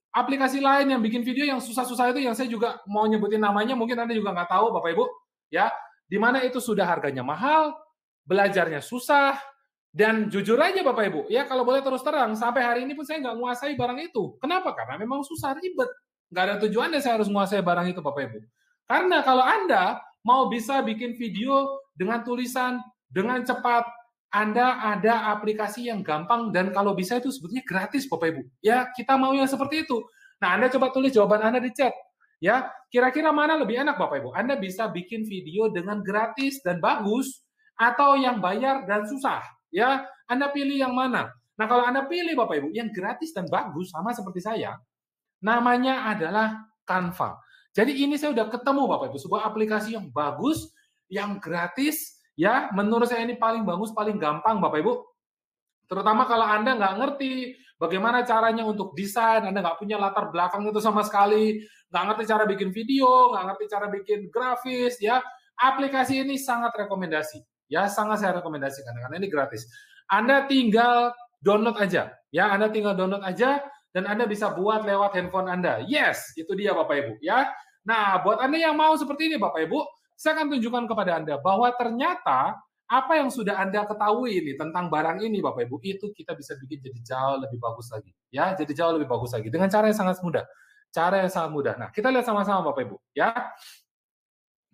aplikasi lain yang bikin video yang susah-susah itu yang saya juga mau nyebutin namanya, mungkin Anda juga nggak tahu Bapak Ibu, ya, di mana itu sudah harganya mahal, belajarnya susah, dan jujur aja Bapak Ibu, ya kalau boleh terus terang, sampai hari ini pun saya nggak menguasai barang itu. Kenapa? Karena memang susah, ribet. Nggak ada tujuannya saya harus menguasai barang itu Bapak Ibu. Karena kalau Anda mau bisa bikin video dengan tulisan, dengan cepat, Anda ada aplikasi yang gampang dan kalau bisa itu sebetulnya gratis Bapak Ibu. Ya, kita mau yang seperti itu. Nah, Anda coba tulis jawaban Anda di chat. Ya, kira-kira mana lebih enak Bapak Ibu? Anda bisa bikin video dengan gratis dan bagus atau yang bayar dan susah? Ya, Anda pilih yang mana? Nah, kalau Anda pilih Bapak Ibu yang gratis dan bagus sama seperti saya, namanya adalah Canva. Jadi ini saya udah ketemu Bapak Ibu, sebuah aplikasi yang bagus, yang gratis, ya, menurut saya ini paling bagus, paling gampang Bapak Ibu. Terutama kalau Anda nggak ngerti bagaimana caranya untuk desain, Anda nggak punya latar belakang itu sama sekali, nggak ngerti cara bikin video, nggak ngerti cara bikin grafis, ya, aplikasi ini sangat rekomendasi. Ya, sangat saya rekomendasikan karena ini gratis. Anda tinggal download aja, ya, Anda tinggal download aja dan Anda bisa buat lewat handphone Anda. Yes, itu dia Bapak Ibu, ya. Nah, buat Anda yang mau seperti ini Bapak Ibu, saya akan tunjukkan kepada Anda bahwa ternyata apa yang sudah Anda ketahui ini tentang barang ini Bapak Ibu, itu kita bisa bikin jadi jauh lebih bagus lagi. Ya, jadi jauh lebih bagus lagi dengan cara yang sangat mudah. Cara yang sangat mudah. Nah, kita lihat sama-sama Bapak Ibu, ya.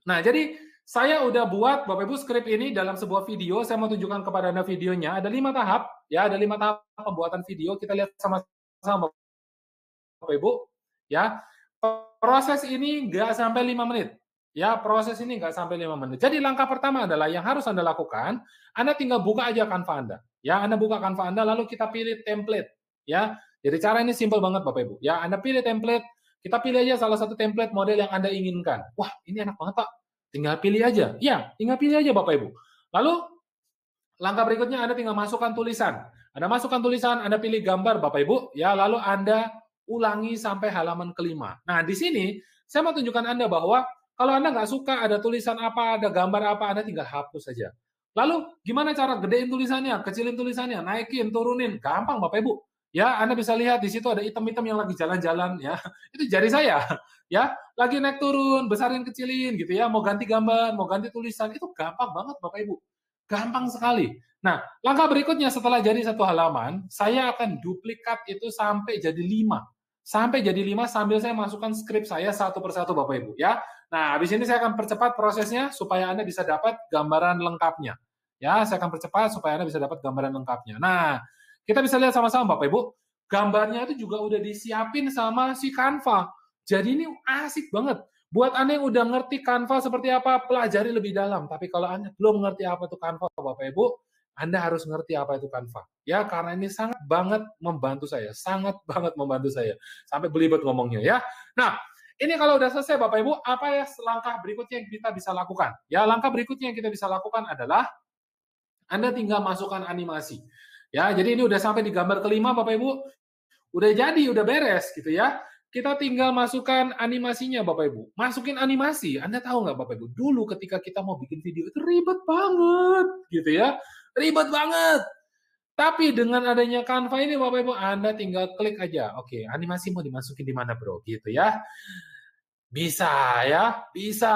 Nah, jadi saya udah buat Bapak Ibu skrip ini dalam sebuah video. Saya mau tunjukkan kepada Anda videonya. Ada 5 tahap, ya, ada 5 tahap pembuatan video. Kita lihat sama-sama Bapak Ibu. Ya, proses ini nggak sampai 5 menit. Ya, proses ini nggak sampai 5 menit. Jadi langkah pertama adalah yang harus Anda lakukan, Anda tinggal buka aja Canva Anda. Ya, Anda buka Canva Anda, lalu kita pilih template. Ya, jadi cara ini simpel banget Bapak Ibu. Ya, Anda pilih template, kita pilih aja salah satu template model yang Anda inginkan. Wah, ini enak banget Pak. Tinggal pilih aja. Ya, tinggal pilih aja Bapak Ibu. Lalu, langkah berikutnya Anda tinggal masukkan tulisan. Anda masukkan tulisan, Anda pilih gambar Bapak Ibu, ya, lalu Anda ulangi sampai halaman kelima. Nah, di sini saya mau tunjukkan Anda bahwa kalau Anda nggak suka ada tulisan apa, ada gambar apa, Anda tinggal hapus saja. Lalu, gimana cara gedein tulisannya, kecilin tulisannya, naikin, turunin, gampang Bapak Ibu. Ya, Anda bisa lihat di situ ada item-item yang lagi jalan-jalan, ya. Itu jari saya, ya. Lagi naik turun, besarin, kecilin, gitu ya. Mau ganti gambar, mau ganti tulisan, itu gampang banget Bapak Ibu. Gampang sekali. Nah, langkah berikutnya setelah jadi satu halaman, saya akan duplikat itu sampai jadi 5. Sampai jadi 5 sambil saya masukkan skrip saya satu persatu Bapak Ibu ya. Nah, habis ini saya akan percepat prosesnya supaya Anda bisa dapat gambaran lengkapnya. Ya, saya akan percepat supaya Anda bisa dapat gambaran lengkapnya. Nah, kita bisa lihat sama-sama Bapak Ibu, gambarnya itu juga udah disiapin sama si Canva. Jadi ini asik banget. Buat Anda yang udah ngerti Canva seperti apa, pelajari lebih dalam. Tapi kalau Anda belum ngerti apa itu Canva, Bapak Ibu, Anda harus ngerti apa itu Canva. Ya, karena ini sangat banget membantu saya. Sangat banget membantu saya. Sampai belibet ngomongnya ya. Nah, ini kalau udah selesai Bapak Ibu, apa ya langkah berikutnya yang kita bisa lakukan? Ya, langkah berikutnya yang kita bisa lakukan adalah Anda tinggal masukkan animasi. Ya, jadi ini udah sampai di gambar kelima Bapak Ibu. Udah jadi, udah beres gitu ya. Kita tinggal masukkan animasinya Bapak Ibu. Masukin animasi. Anda tahu nggak Bapak Ibu? Dulu ketika kita mau bikin video itu ribet banget gitu ya. Ribet banget. Tapi dengan adanya Canva ini Bapak Ibu, Anda tinggal klik aja. Oke, animasi mau dimasukin di mana bro? Gitu ya. Bisa ya, bisa.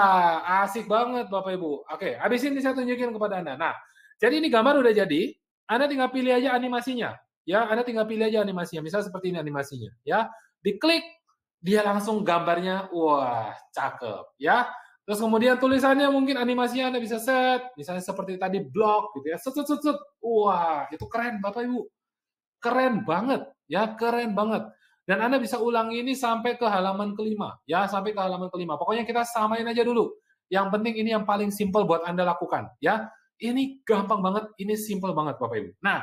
Asik banget Bapak Ibu. Oke, habis ini saya tunjukin kepada Anda. Nah, jadi ini gambar udah jadi. Anda tinggal pilih aja animasinya. Ya, Anda tinggal pilih aja animasinya. Misal seperti ini animasinya. Ya, diklik, dia langsung gambarnya, wah, cakep. Ya, terus kemudian tulisannya mungkin animasinya Anda bisa set, misalnya seperti tadi blog gitu ya, set, set, set, set. Wah, itu keren Bapak Ibu. Keren banget, ya, keren banget. Dan Anda bisa ulangi ini sampai ke halaman kelima, ya, sampai ke halaman kelima. Pokoknya kita samain aja dulu. Yang penting ini yang paling simple buat Anda lakukan, ya. Ini gampang banget, ini simple banget Bapak Ibu. Nah,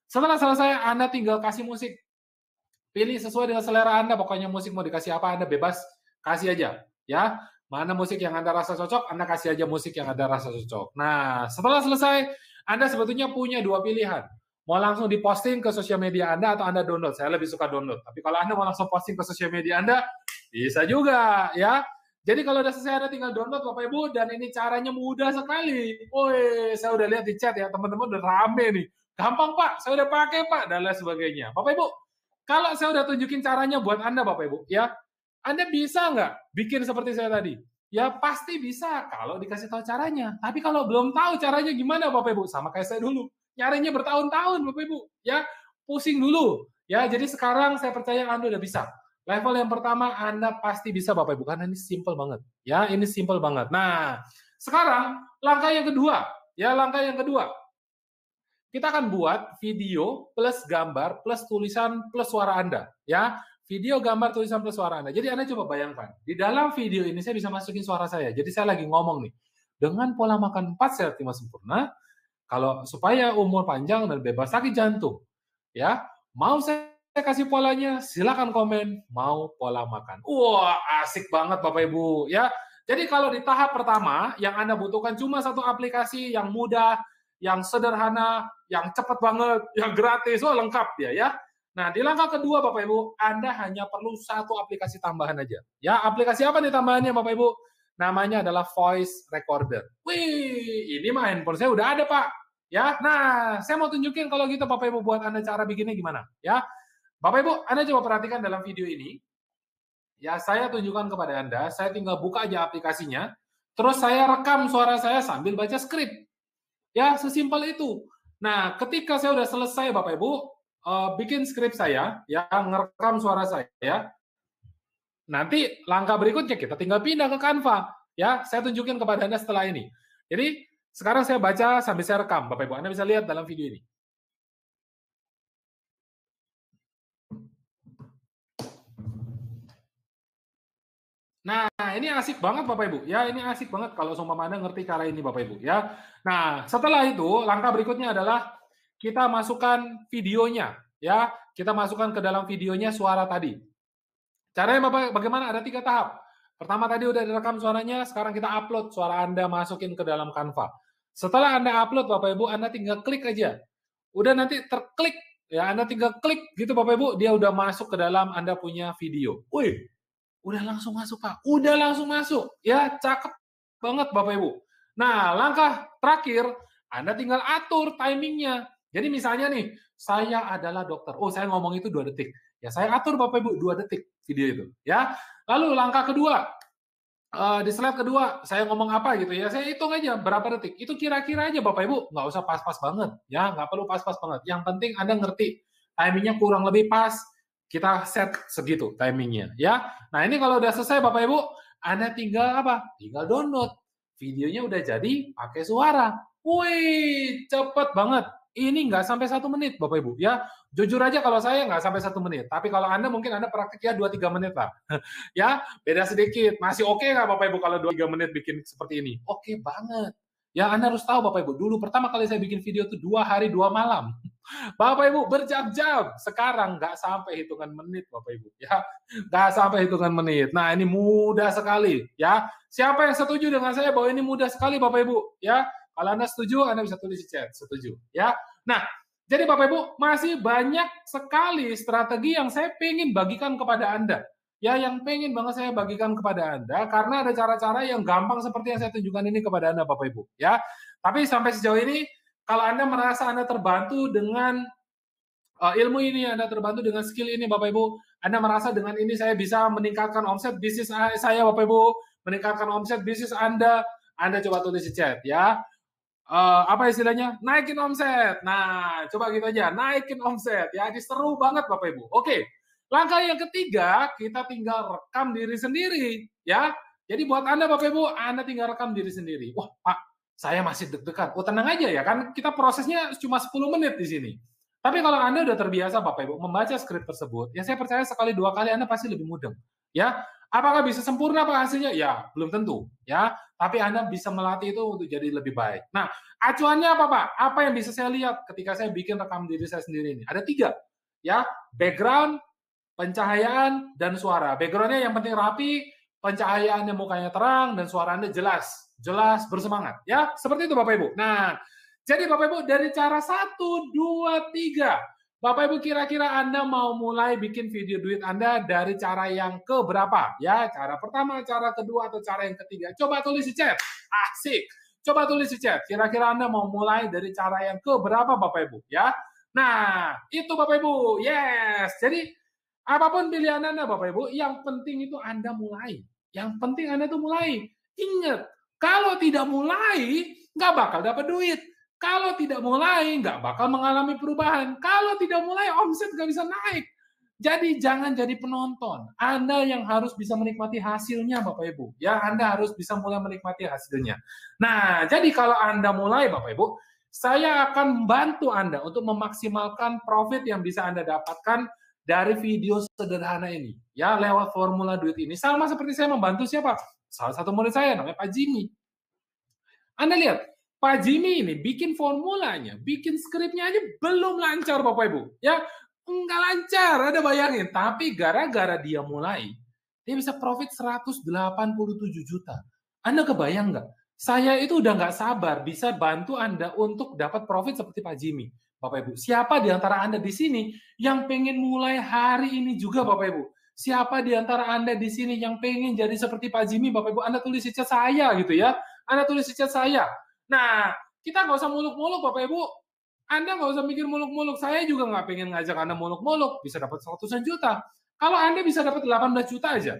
setelah selesai Anda tinggal kasih musik. Pilih sesuai dengan selera Anda, pokoknya musik mau dikasih apa Anda bebas, kasih aja, ya. Mana musik yang Anda rasa cocok, Anda kasih aja musik yang Anda rasa cocok. Nah, setelah selesai, Anda sebetulnya punya dua pilihan. Mau langsung diposting ke sosial media Anda atau Anda download. Saya lebih suka download. Tapi kalau Anda mau langsung posting ke sosial media Anda, bisa juga, ya. Jadi kalau udah selesai Anda tinggal download Bapak Ibu, dan ini caranya mudah sekali. Woi, saya udah lihat di chat ya, teman-teman udah rame nih. Gampang Pak, saya udah pakai Pak, dan lain sebagainya. Bapak Ibu, kalau saya udah tunjukin caranya buat Anda Bapak Ibu, ya, Anda bisa nggak bikin seperti saya tadi? Ya pasti bisa kalau dikasih tahu caranya. Tapi kalau belum tahu caranya gimana Bapak Ibu? Sama kayak saya dulu. Nyarinya bertahun-tahun Bapak Ibu. Ya, pusing dulu. Ya, jadi sekarang saya percaya Anda udah bisa. Level yang pertama Anda pasti bisa Bapak Ibu, karena ini simple banget. Ya, ini simple banget. Nah, sekarang langkah yang kedua. Ya, langkah yang kedua. Kita akan buat video plus gambar plus tulisan plus suara Anda. Ya, video, gambar, tulisan plus suara Anda. Jadi Anda coba bayangkan, di dalam video ini saya bisa masukin suara saya. Jadi saya lagi ngomong nih, dengan pola makan 4 sehat 5 sempurna, kalau supaya umur panjang dan bebas sakit jantung. Ya, mau saya kasih polanya, silakan komen, mau pola makan. Wah, asik banget Bapak Ibu, ya. Jadi kalau di tahap pertama, yang Anda butuhkan cuma satu aplikasi yang mudah, yang sederhana, yang cepat banget, yang gratis, oh lengkap dia ya. Nah, di langkah kedua Bapak Ibu, Anda hanya perlu satu aplikasi tambahan aja. Ya, aplikasi apa nih tambahannya Bapak Ibu? Namanya adalah voice recorder. Wih, ini mah handphone saya udah ada Pak. Ya, nah saya mau tunjukin kalau gitu Bapak Ibu buat Anda cara bikinnya gimana. Ya, Bapak Ibu, Anda coba perhatikan dalam video ini. Ya, saya tunjukkan kepada Anda, saya tinggal buka aja aplikasinya, terus saya rekam suara saya sambil baca skrip. Ya, sesimpel itu. Nah, ketika saya udah selesai, Bapak Ibu, bikin skrip saya, ya, ngerekam suara saya, nanti langkah berikutnya kita tinggal pindah ke Canva. Ya, saya tunjukin kepada Anda setelah ini. Jadi, sekarang saya baca sambil saya rekam, Bapak Ibu. Anda bisa lihat dalam video ini. Nah, ini asik banget Bapak Ibu. Ya, ini asik banget kalau seumpama Anda ngerti cara ini Bapak Ibu ya. Nah, setelah itu langkah berikutnya adalah kita masukkan videonya ya. Kita masukkan ke dalam videonya suara tadi. Caranya Bapak bagaimana? Ada 3 tahap. Pertama tadi udah direkam suaranya, sekarang kita upload suara Anda masukin ke dalam Canva. Setelah Anda upload Bapak Ibu, Anda tinggal klik aja. Udah nanti terklik ya, Anda tinggal klik gitu Bapak Ibu, dia udah masuk ke dalam Anda punya video. Wih, udah langsung masuk Pak, udah langsung masuk. Ya, cakep banget Bapak Ibu. Nah, langkah terakhir, Anda tinggal atur timingnya. Jadi misalnya nih, saya adalah dokter. Oh, saya ngomong itu 2 detik. Ya, saya atur Bapak Ibu 2 detik video itu. Ya, lalu langkah kedua, di slide kedua, saya ngomong apa gitu ya, saya hitung aja berapa detik. Itu kira-kira aja Bapak Ibu, nggak usah pas-pas banget. Ya, nggak perlu pas-pas banget. Yang penting Anda ngerti timingnya kurang lebih pas, kita set segitu timingnya ya. Nah ini kalau udah selesai Bapak Ibu, Anda tinggal apa? Tinggal download. Videonya udah jadi pakai suara. Wih, cepet banget. Ini nggak sampai 1 menit Bapak Ibu ya. Jujur aja kalau saya nggak sampai 1 menit. Tapi kalau Anda mungkin Anda praktik ya 2-3 menit lah. Ya, beda sedikit. Masih oke nggak Bapak Ibu kalau 2-3 menit bikin seperti ini? Oke banget. Ya, Anda harus tahu Bapak Ibu, dulu pertama kali saya bikin video itu 2 hari 2 malam. Bapak Ibu berjam-jam. Sekarang nggak sampai hitungan menit Bapak Ibu ya. Nggak sampai hitungan menit. Nah, ini mudah sekali ya. Siapa yang setuju dengan saya bahwa ini mudah sekali Bapak Ibu ya? Kalau Anda setuju, Anda bisa tulis di chat setuju ya. Nah, jadi Bapak Ibu masih banyak sekali strategi yang saya pengen bagikan kepada Anda. Ya, yang pengen banget saya bagikan kepada Anda karena ada cara-cara yang gampang seperti yang saya tunjukkan ini kepada Anda Bapak Ibu ya. Tapi sampai sejauh ini kalau Anda merasa Anda terbantu dengan ilmu ini, Anda terbantu dengan skill ini Bapak Ibu, Anda merasa dengan ini saya bisa meningkatkan omset bisnis saya Bapak Ibu, meningkatkan omset bisnis Anda coba tulis di chat ya. Apa istilahnya? Naikin omset. Nah, coba gitu aja, naikin omset ya. Ini seru banget Bapak Ibu. Oke. Langkah yang ketiga, kita tinggal rekam diri sendiri ya. Jadi buat Anda Bapak Ibu, Anda tinggal rekam diri sendiri. Wah, Pak, saya masih deg-degan. Oh, tenang aja ya, kan kita prosesnya cuma 10 menit di sini. Tapi kalau Anda udah terbiasa Bapak Ibu membaca skrip tersebut, ya saya percaya sekali 2 kali Anda pasti lebih mudah. Ya, apakah bisa sempurna Pak hasilnya? Ya, belum tentu. Ya, tapi Anda bisa melatih itu untuk jadi lebih baik. Nah, acuannya apa Pak? Apa yang bisa saya lihat ketika saya bikin rekam diri saya sendiri ini? Ada 3. Ya, background, pencahayaan, dan suara. Backgroundnya yang penting rapi, pencahayaannya mukanya terang, dan suara Anda jelas. Jelas, bersemangat. Ya, seperti itu Bapak Ibu. Nah, jadi Bapak Ibu dari cara 1, 2, 3. Bapak Ibu kira-kira Anda mau mulai bikin video duit Anda dari cara yang keberapa? Ya, cara pertama, cara kedua, atau cara yang ketiga? Coba tulis di chat. Asik. Coba tulis di chat. Kira-kira Anda mau mulai dari cara yang keberapa Bapak Ibu? Ya. Nah, itu Bapak Ibu. Yes. Jadi apapun pilihan Anda Bapak Ibu, yang penting itu Anda mulai. Yang penting Anda tuh mulai. Ingat, kalau tidak mulai, nggak bakal dapat duit. Kalau tidak mulai, nggak bakal mengalami perubahan. Kalau tidak mulai, omset nggak bisa naik. Jadi jangan jadi penonton. Anda yang harus bisa menikmati hasilnya, Bapak Ibu. Ya, Anda harus bisa mulai menikmati hasilnya. Nah, jadi kalau Anda mulai, Bapak Ibu, saya akan membantu Anda untuk memaksimalkan profit yang bisa Anda dapatkan dari video sederhana ini. Ya, lewat formula duit ini. Sama seperti saya membantu siapa? Salah satu murid saya, namanya Pak Jimmy. Anda lihat, Pak Jimmy ini bikin formulanya, bikin skripnya aja belum lancar Bapak Ibu. Ya, enggak lancar, Anda bayangin. Tapi gara-gara dia mulai, dia bisa profit 187 juta. Anda kebayang nggak? Saya itu udah nggak sabar bisa bantu Anda untuk dapat profit seperti Pak Jimmy. Bapak Ibu, siapa di antara Anda di sini yang pengen mulai hari ini juga Bapak Ibu? Siapa di antara Anda di sini yang pengen jadi seperti Pak Jimmy Bapak Ibu? Anda tulis di chat saya gitu ya. Anda tulis di chat saya. Nah, kita nggak usah muluk-muluk Bapak Ibu. Anda nggak usah mikir muluk-muluk. Saya juga nggak pengen ngajak Anda muluk-muluk. Bisa dapat 100 juta. Kalau Anda bisa dapat 18 juta aja.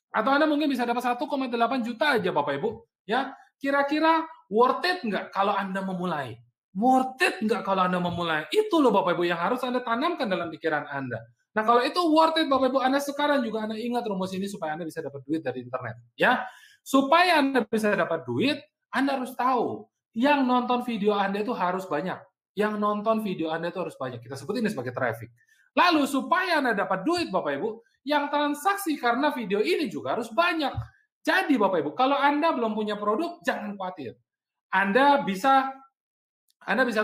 Atau Anda mungkin bisa dapat 1,8 juta aja Bapak Ibu. Ya, kira-kira worth it nggak kalau Anda memulai? Worth it nggak kalau Anda memulai? Itu loh Bapak Ibu yang harus Anda tanamkan dalam pikiran Anda. Nah, kalau itu worth it Bapak Ibu, Anda sekarang juga Anda ingat rumus ini supaya Anda bisa dapat duit dari internet. Ya, supaya Anda bisa dapat duit, Anda harus tahu yang nonton video Anda itu harus banyak. Yang nonton video Anda itu harus banyak. Kita sebut ini sebagai traffic. Lalu supaya Anda dapat duit, Bapak Ibu, yang transaksi karena video ini juga harus banyak. Jadi Bapak Ibu, kalau Anda belum punya produk, jangan khawatir. Anda bisa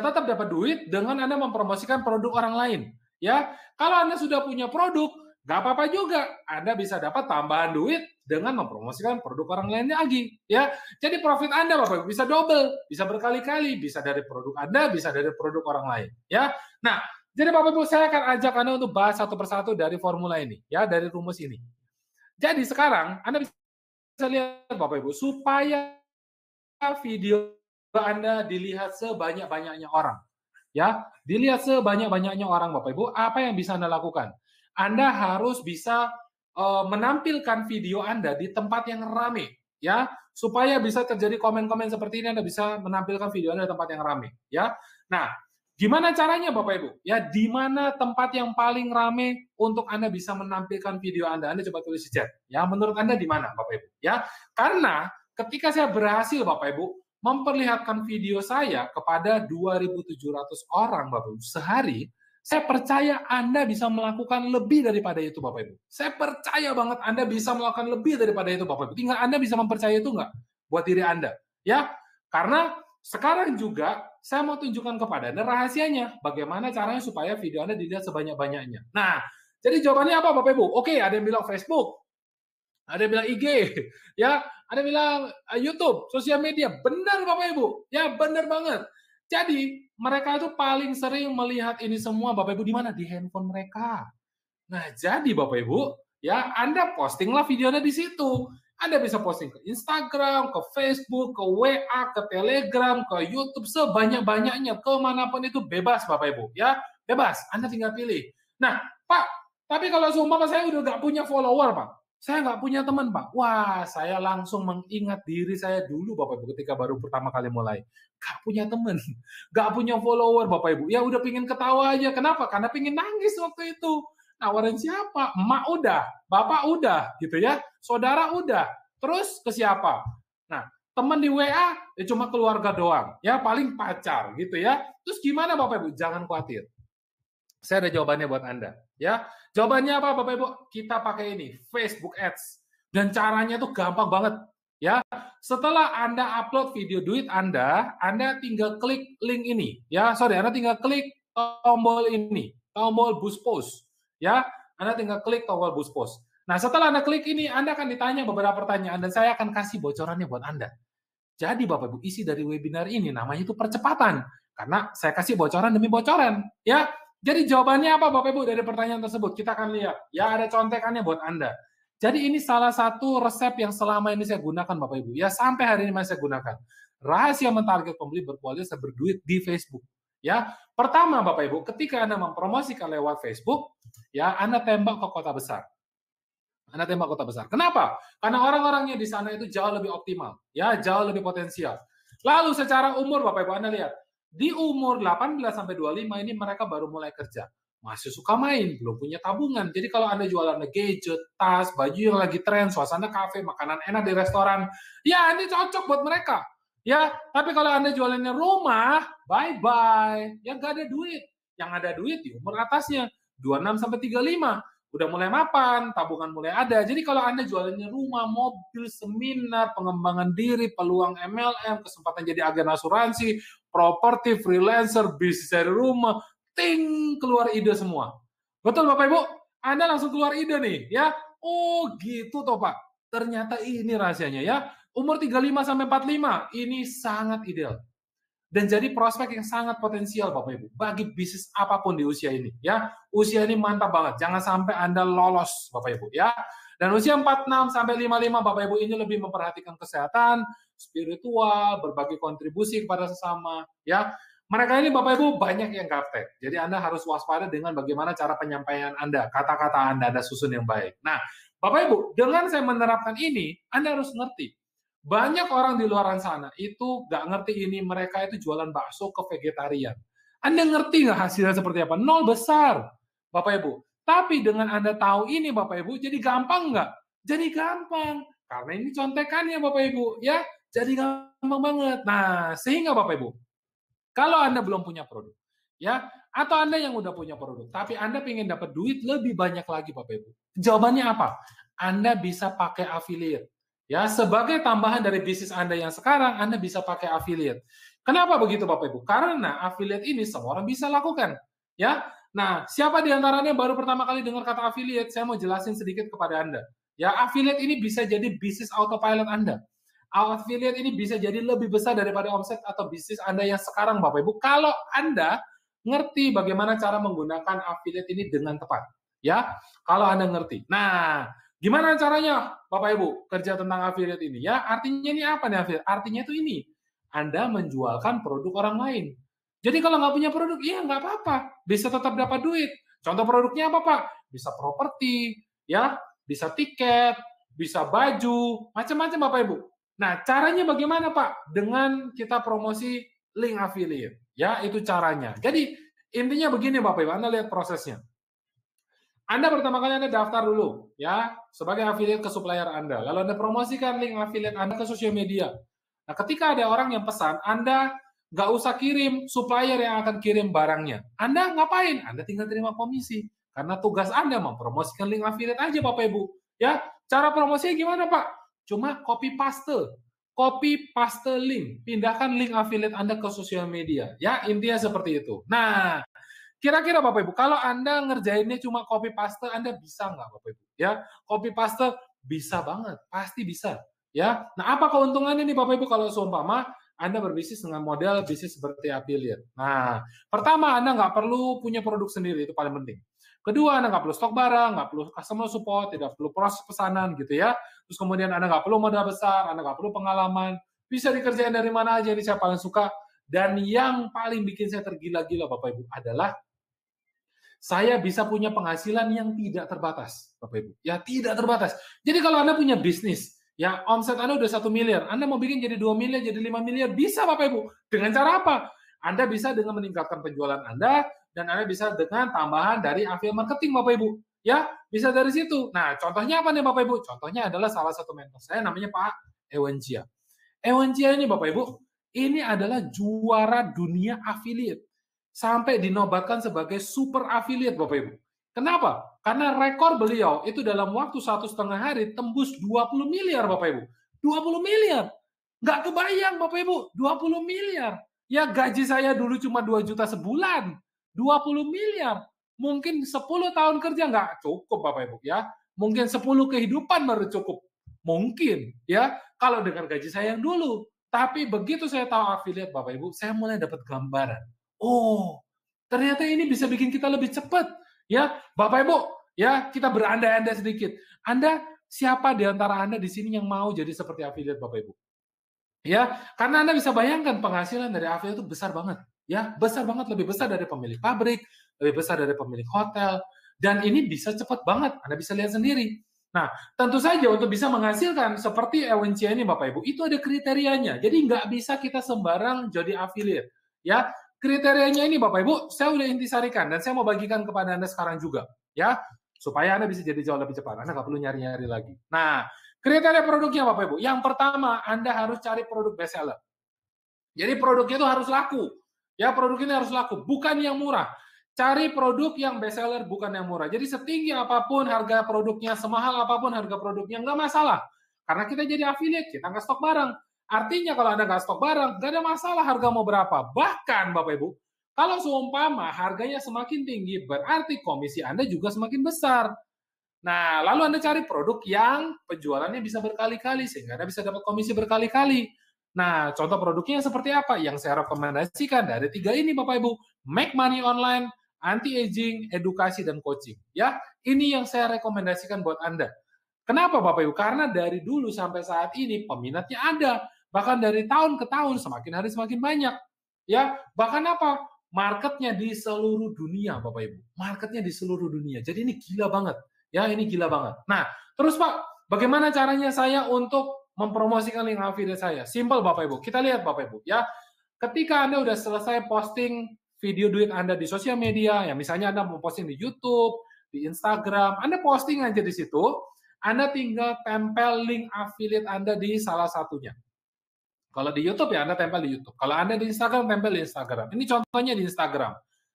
tetap dapat duit dengan Anda mempromosikan produk orang lain. Ya, kalau Anda sudah punya produk, nggak apa-apa juga. Anda bisa dapat tambahan duit dengan mempromosikan produk orang lainnya lagi. Ya, jadi profit Anda Bapak Ibu bisa double, bisa berkali-kali, bisa dari produk Anda, bisa dari produk orang lain. Ya, nah, jadi Bapak Ibu saya akan ajak Anda untuk bahas satu persatu dari formula ini, ya, dari rumus ini. Jadi sekarang Anda bisa lihat Bapak Ibu, supaya video Anda dilihat sebanyak-banyaknya orang. Ya, dilihat sebanyak-banyaknya orang Bapak Ibu, apa yang bisa Anda lakukan? Anda harus bisa menampilkan video Anda di tempat yang ramai, ya, supaya bisa terjadi komen-komen seperti ini. Anda bisa menampilkan video Anda di tempat yang ramai, ya. Nah, gimana caranya Bapak Ibu? Ya, di mana tempat yang paling ramai untuk Anda bisa menampilkan video Anda? Anda coba tulis di chat. Ya, menurut Anda di mana Bapak Ibu? Ya, karena ketika saya berhasil Bapak Ibu memperlihatkan video saya kepada 2.700 orang Bapak Ibu sehari, saya percaya Anda bisa melakukan lebih daripada itu Bapak Ibu. Saya percaya banget Anda bisa melakukan lebih daripada itu Bapak Ibu. Tinggal Anda bisa mempercayai itu nggak buat diri Anda. Ya, karena sekarang juga saya mau tunjukkan kepada Anda rahasianya. Bagaimana caranya supaya video Anda dilihat sebanyak-banyaknya. Nah, jadi jawabannya apa Bapak Ibu? Oke, ada yang bilang Facebook. Ada yang bilang IG, ya, ada yang bilang YouTube, sosial media. Benar Bapak Ibu, ya benar banget. Jadi mereka itu paling sering melihat ini semua Bapak Ibu di mana? Di handphone mereka. Nah, jadi Bapak Ibu, ya Anda postinglah videonya di situ. Anda bisa posting ke Instagram, ke Facebook, ke WA, ke Telegram, ke YouTube, sebanyak-banyaknya, kemanapun itu bebas Bapak Ibu, ya bebas. Anda tinggal pilih. Nah, Pak, tapi kalau seumpama saya udah nggak punya follower, Pak, saya nggak punya teman, Pak. Wah, saya langsung mengingat diri saya dulu, Bapak Ibu, ketika baru pertama kali mulai. Nggak punya teman, nggak punya follower, Bapak Ibu. Ya udah pingin ketawa aja. Kenapa? Karena pingin nangis waktu itu. Nawarin siapa? Emak udah, bapak udah, gitu ya. Saudara udah. Terus ke siapa? Nah, teman di WA ya cuma keluarga doang. Ya paling pacar, gitu ya. Terus gimana Bapak Ibu? Jangan khawatir. Saya ada jawabannya buat Anda. Ya, jawabannya apa Bapak Ibu? Kita pakai ini, Facebook Ads. Dan caranya tuh gampang banget. Ya, setelah Anda upload video duit Anda tinggal klik link ini. Ya, Anda tinggal klik tombol ini, tombol boost post. Ya, Anda tinggal klik tombol boost post. Nah, setelah Anda klik ini, Anda akan ditanya beberapa pertanyaan dan saya akan kasih bocorannya buat Anda. Jadi Bapak Ibu, isi dari webinar ini namanya itu percepatan. Karena saya kasih bocoran demi bocoran. Ya, jadi jawabannya apa Bapak Ibu dari pertanyaan tersebut? Kita akan lihat. Ya, ada contekannya buat Anda. Jadi ini salah satu resep yang selama ini saya gunakan Bapak Ibu. Ya, sampai hari ini masih saya gunakan. Rahasia mentarget pembeli berkualitas dan berduit di Facebook. Ya, pertama Bapak Ibu, ketika Anda mempromosikan lewat Facebook, ya Anda tembak ke kota besar. Anda tembak kota besar. Kenapa? Karena orang-orangnya di sana itu jauh lebih optimal, ya, jauh lebih potensial. Lalu secara umur Bapak Ibu Anda lihat, di umur 18 sampai 25 ini mereka baru mulai kerja. Masih suka main, belum punya tabungan. Jadi kalau Anda jualan gadget, tas, baju yang lagi tren, suasana kafe, makanan enak di restoran, ya ini cocok buat mereka. Ya, tapi kalau Anda jualannya rumah, bye-bye. Ya nggak ada duit. Yang ada duit di umur atasnya, 26 sampai 35. Udah mulai mapan, tabungan mulai ada. Jadi kalau Anda jualannya rumah, mobil, seminar, pengembangan diri, peluang MLM, kesempatan jadi agen asuransi, properti, freelancer, bisnis dari rumah, ting, keluar ide semua. Betul Bapak Ibu? Anda langsung keluar ide nih, ya. Oh gitu toh Pak. Ternyata ini rahasianya ya. Umur 35 sampai 45, ini sangat ideal. Dan jadi prospek yang sangat potensial Bapak Ibu bagi bisnis apapun di usia ini ya. Usia ini mantap banget. Jangan sampai Anda lolos Bapak Ibu ya. Dan usia 46 sampai 55 Bapak Ibu ini lebih memperhatikan kesehatan, spiritual, berbagi kontribusi kepada sesama ya. Mereka ini Bapak Ibu banyak yang gaptek. Jadi Anda harus waspada dengan bagaimana cara penyampaian Anda, kata-kata Anda susun yang baik. Nah, Bapak Ibu, dengan saya menerapkan ini, Anda harus ngerti. Banyak orang di luar sana itu nggak ngerti ini, mereka itu jualan bakso ke vegetarian. Anda ngerti nggak hasilnya seperti apa? Nol besar, Bapak Ibu. Tapi dengan Anda tahu ini, Bapak Ibu, jadi gampang nggak? Jadi gampang. Karena ini contekannya, Bapak Ibu. Ya, jadi gampang banget. Nah, sehingga Bapak Ibu, kalau Anda belum punya produk, ya? Atau Anda yang udah punya produk, tapi Anda pengen dapat duit lebih banyak lagi, Bapak Ibu. Jawabannya apa? Anda bisa pakai affiliate. Ya, sebagai tambahan dari bisnis Anda yang sekarang, Anda bisa pakai affiliate. Kenapa begitu, Bapak Ibu? Karena affiliate ini semua orang bisa lakukan. Ya, nah, siapa di antaranya baru pertama kali dengar kata affiliate? Saya mau jelasin sedikit kepada Anda. Ya, affiliate ini bisa jadi bisnis autopilot Anda. Affiliate ini bisa jadi lebih besar daripada omset atau bisnis Anda yang sekarang, Bapak Ibu. Kalau Anda ngerti bagaimana cara menggunakan affiliate ini dengan tepat. Ya, kalau Anda ngerti. Nah, gimana caranya, Bapak Ibu, kerja tentang affiliate ini? Ya, artinya ini apa nih affiliate? Artinya itu ini. Anda menjualkan produk orang lain. Jadi kalau nggak punya produk, ya nggak apa-apa. Bisa tetap dapat duit. Contoh produknya apa, Pak? Bisa properti, ya, bisa tiket, bisa baju, macam-macam, Bapak Ibu. Nah, caranya bagaimana, Pak? Dengan kita promosi link affiliate. Ya, itu caranya. Jadi, intinya begini, Bapak Ibu. Anda lihat prosesnya. Anda pertama kali Anda daftar dulu, ya, sebagai affiliate ke supplier Anda. Lalu Anda promosikan link affiliate Anda ke sosial media. Nah, ketika ada orang yang pesan, Anda nggak usah kirim, supplier yang akan kirim barangnya. Anda ngapain? Anda tinggal terima komisi. Karena tugas Anda mempromosikan link affiliate aja, Bapak Ibu. Ya, cara promosinya gimana, Pak? Cuma copy paste link, pindahkan link affiliate Anda ke sosial media. Ya, intinya seperti itu. Nah, kira-kira Bapak Ibu, kalau Anda ngerjainnya cuma copy paste, Anda bisa nggak Bapak Ibu? Ya, copy paste bisa banget, pasti bisa. Ya, nah apa keuntungannya nih Bapak Ibu kalau seumpama Anda berbisnis dengan model bisnis seperti affiliate? Nah, pertama Anda nggak perlu punya produk sendiri, itu paling penting. Kedua, Anda nggak perlu stok barang, nggak perlu customer support, tidak perlu proses pesanan gitu ya. Terus kemudian Anda nggak perlu modal besar, Anda nggak perlu pengalaman, bisa dikerjain dari mana aja, ini saya paling suka. Dan yang paling bikin saya tergila-gila Bapak Ibu adalah saya bisa punya penghasilan yang tidak terbatas, Bapak Ibu. Ya, tidak terbatas. Jadi kalau Anda punya bisnis, ya omset Anda udah 1 miliar, Anda mau bikin jadi 2 miliar, jadi 5 miliar, bisa Bapak Ibu. Dengan cara apa? Anda bisa dengan meningkatkan penjualan Anda, dan Anda bisa dengan tambahan dari affiliate marketing, Bapak Ibu. Ya, bisa dari situ. Nah, contohnya apa nih Bapak Ibu? Contohnya adalah salah satu mentor saya, namanya Pak Ewan Chia. Ewan Chia ini Bapak Ibu, ini adalah juara dunia affiliate. Sampai dinobatkan sebagai super affiliate Bapak Ibu. Kenapa? Karena rekor beliau itu dalam waktu 1,5 hari tembus 20 miliar Bapak Ibu. 20 miliar. Nggak kebayang Bapak Ibu, 20 miliar. Ya gaji saya dulu cuma 2 juta sebulan. 20 miliar. Mungkin 10 tahun kerja nggak cukup Bapak Ibu ya. Mungkin 10 kehidupan baru cukup. Mungkin ya, kalau dengan gaji saya yang dulu. Tapi begitu saya tahu affiliate Bapak Ibu, saya mulai dapat gambaran. Oh, ternyata ini bisa bikin kita lebih cepat. Ya, Bapak Ibu, ya kita berandai-andai sedikit. Anda, siapa di antara Anda di sini yang mau jadi seperti affiliate Bapak Ibu? Ya, karena Anda bisa bayangkan penghasilan dari affiliate itu besar banget. Ya, besar banget, lebih besar dari pemilik pabrik, lebih besar dari pemilik hotel, dan ini bisa cepat banget. Anda bisa lihat sendiri. Nah, tentu saja untuk bisa menghasilkan seperti Ewan Chia ini Bapak Ibu, itu ada kriterianya. Jadi nggak bisa kita sembarang jadi affiliate. Ya, kriterianya ini Bapak Ibu, saya udah intisarikan dan saya mau bagikan kepada Anda sekarang juga, ya, supaya Anda bisa jadi jauh lebih cepat. Anda nggak perlu nyari-nyari lagi. Nah, kriteria produknya Bapak Ibu. Yang pertama, Anda harus cari produk best seller. Jadi produknya itu harus laku. Ya, produk ini harus laku, bukan yang murah. Cari produk yang best seller, bukan yang murah. Jadi setinggi apapun harga produknya, semahal apapun harga produknya, nggak masalah. Karena kita jadi affiliate, kita nggak stok barang. Artinya kalau Anda nggak stok barang, nggak ada masalah harga mau berapa. Bahkan Bapak Ibu, kalau seumpama harganya semakin tinggi, berarti komisi Anda juga semakin besar. Nah, lalu Anda cari produk yang penjualannya bisa berkali-kali, sehingga Anda bisa dapat komisi berkali-kali. Nah, contoh produknya seperti apa? Yang saya rekomendasikan dari 3 ini Bapak Ibu. Make money online, anti-aging, edukasi, dan coaching. Ya, ini yang saya rekomendasikan buat Anda. Kenapa Bapak Ibu? Karena dari dulu sampai saat ini peminatnya ada. Bahkan dari tahun ke tahun semakin hari semakin banyak. Ya, bahkan apa? Marketnya di seluruh dunia, Bapak Ibu. Marketnya di seluruh dunia. Jadi ini gila banget. Ya, ini gila banget. Nah, terus Pak, bagaimana caranya saya untuk mempromosikan link affiliate saya? Simple Bapak Ibu. Kita lihat Bapak Ibu, ya. Ketika Anda udah selesai posting video duit Anda di sosial media, ya misalnya Anda mau posting di YouTube, di Instagram, Anda posting aja di situ, Anda tinggal tempel link affiliate Anda di salah satunya. Kalau di YouTube ya Anda tempel di YouTube. Kalau Anda di Instagram, tempel di Instagram. Ini contohnya di Instagram.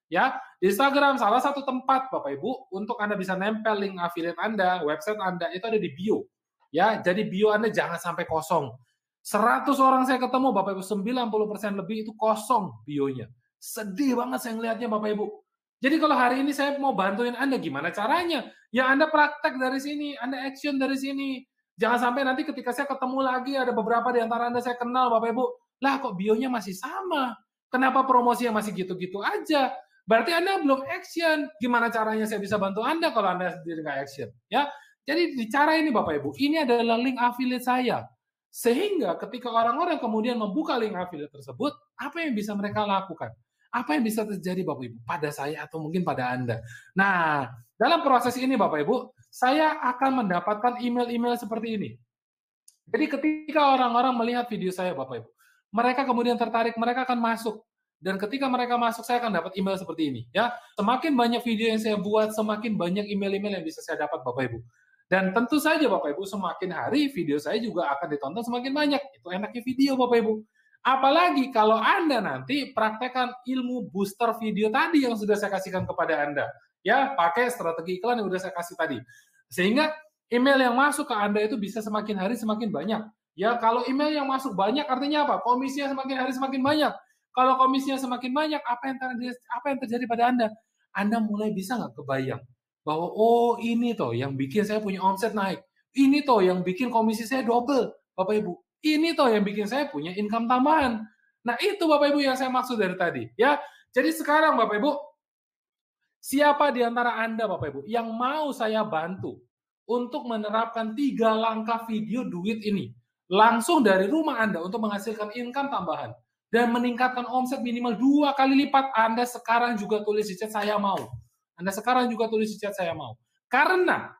Ya, di Instagram salah satu tempat Bapak Ibu untuk Anda bisa nempel link affiliate Anda, website Anda itu ada di bio. Ya, jadi bio Anda jangan sampai kosong. 100 orang saya ketemu Bapak Ibu, 90% lebih itu kosong bionya. Sedih banget saya ngelihatnya Bapak Ibu. Jadi kalau hari ini saya mau bantuin Anda, gimana caranya? Ya Anda praktek dari sini, Anda action dari sini. Jangan sampai nanti ketika saya ketemu lagi, ada beberapa di antara Anda saya kenal Bapak Ibu, lah kok bionya masih sama? Kenapa promosinya masih gitu-gitu aja? Berarti Anda belum action. Gimana caranya saya bisa bantu Anda kalau Anda sendiri nggak action? Ya, jadi di cara ini Bapak Ibu, ini adalah link affiliate saya. Sehingga ketika orang-orang kemudian membuka link affiliate tersebut, apa yang bisa mereka lakukan? Apa yang bisa terjadi Bapak Ibu pada saya atau mungkin pada Anda? Nah, dalam proses ini Bapak Ibu, saya akan mendapatkan email-email seperti ini. Jadi ketika orang-orang melihat video saya Bapak Ibu, mereka kemudian tertarik, mereka akan masuk. Dan ketika mereka masuk, saya akan dapat email seperti ini. Ya, semakin banyak video yang saya buat, semakin banyak email-email yang bisa saya dapat Bapak Ibu. Dan tentu saja Bapak Ibu, semakin hari video saya juga akan ditonton semakin banyak. Itu enaknya video Bapak Ibu. Apalagi kalau Anda nanti praktekkan ilmu booster video tadi yang sudah saya kasihkan kepada Anda. Ya, pakai strategi iklan yang sudah saya kasih tadi. Sehingga email yang masuk ke Anda itu bisa semakin hari semakin banyak. Ya, kalau email yang masuk banyak artinya apa? Komisinya semakin hari semakin banyak. Kalau komisinya semakin banyak, apa yang terjadi pada Anda? Anda mulai bisa nggak kebayang bahwa oh ini toh yang bikin saya punya omset naik. Ini toh yang bikin komisi saya double, Bapak Ibu. Ini toh yang bikin saya punya income tambahan. Nah, itu Bapak Ibu yang saya maksud dari tadi, ya. Jadi sekarang Bapak Ibu, siapa di antara Anda Bapak Ibu yang mau saya bantu untuk menerapkan 3 langkah video duit ini langsung dari rumah Anda untuk menghasilkan income tambahan dan meningkatkan omset minimal 2 kali lipat? Anda sekarang juga tulis di chat saya mau. Anda sekarang juga tulis di chat saya mau. Karena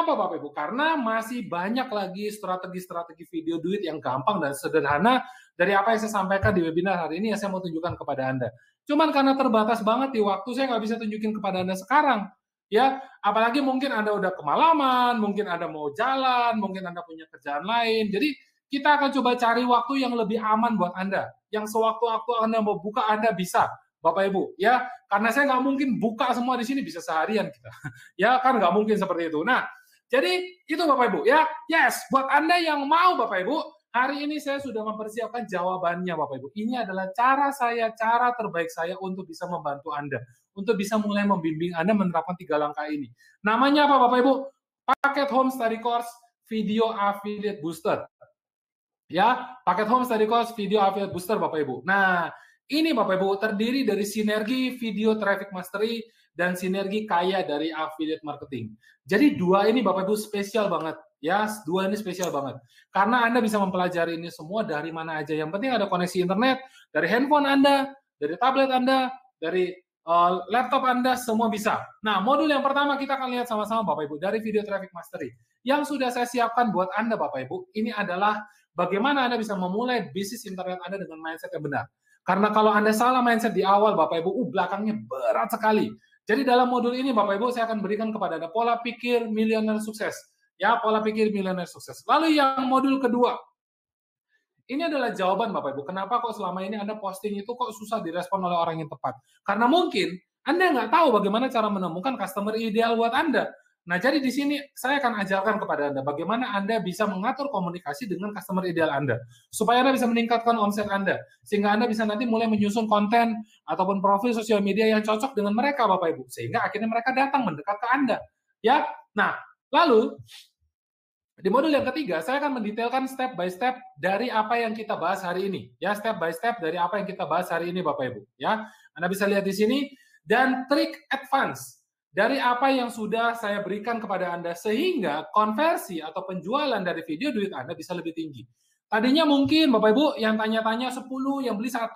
apa Bapak Ibu? Karena masih banyak lagi strategi-strategi video duit yang gampang dan sederhana dari apa yang saya sampaikan di webinar hari ini yang saya mau tunjukkan kepada Anda. Cuman karena terbatas banget di waktu, saya nggak bisa tunjukin kepada Anda sekarang. Ya, apalagi mungkin Anda udah kemalaman, mungkin Anda mau jalan, mungkin Anda punya kerjaan lain. Jadi kita akan coba cari waktu yang lebih aman buat Anda. Yang sewaktu-waktu Anda mau buka, Anda bisa. Bapak Ibu, ya, karena saya nggak mungkin buka semua di sini bisa seharian kita, ya kan nggak mungkin seperti itu. Nah, jadi itu Bapak Ibu, ya, yes, buat Anda yang mau Bapak Ibu, hari ini saya sudah mempersiapkan jawabannya Bapak Ibu. Ini adalah cara terbaik saya untuk bisa membantu Anda, untuk bisa mulai membimbing Anda menerapkan 3 langkah ini. Namanya apa Bapak Ibu? Paket Home Study Course Video Affiliate Booster. Ya, paket Home Study Course Video Affiliate Booster Bapak Ibu. Nah, ini Bapak Ibu terdiri dari sinergi video traffic mastery dan sinergi kaya dari affiliate marketing. Jadi 2 ini Bapak Ibu spesial banget. Ya, 2 ini spesial banget. Karena Anda bisa mempelajari ini semua dari mana aja. Yang penting ada koneksi internet, dari handphone Anda, dari tablet Anda, dari laptop Anda, semua bisa. Nah, modul yang pertama kita akan lihat sama-sama Bapak Ibu, dari video traffic mastery. Yang sudah saya siapkan buat Anda Bapak Ibu, ini adalah bagaimana Anda bisa memulai bisnis internet Anda dengan mindset yang benar. Karena kalau Anda salah mindset di awal, Bapak Ibu, belakangnya berat sekali. Jadi dalam modul ini, Bapak Ibu, saya akan berikan kepada Anda pola pikir miliuner sukses. Ya, pola pikir miliuner sukses. Lalu yang modul kedua, ini adalah jawaban Bapak Ibu. Kenapa kok selama ini Anda posting itu kok susah direspon oleh orang yang tepat? Karena mungkin Anda nggak tahu bagaimana cara menemukan customer ideal buat Anda. Nah, jadi di sini saya akan ajarkan kepada Anda bagaimana Anda bisa mengatur komunikasi dengan customer ideal Anda. Supaya Anda bisa meningkatkan omset Anda. Sehingga Anda bisa nanti mulai menyusun konten ataupun profil sosial media yang cocok dengan mereka, Bapak Ibu. Sehingga akhirnya mereka datang mendekat ke Anda. Ya, nah, lalu di modul yang ketiga, saya akan mendetailkan step by step dari apa yang kita bahas hari ini. Ya, step by step dari apa yang kita bahas hari ini, Bapak Ibu. Ya, Anda bisa lihat di sini. Dan trik advance dari apa yang sudah saya berikan kepada Anda sehingga konversi atau penjualan dari video duit Anda bisa lebih tinggi. Tadinya mungkin Bapak Ibu yang tanya-tanya 10, yang beli 1.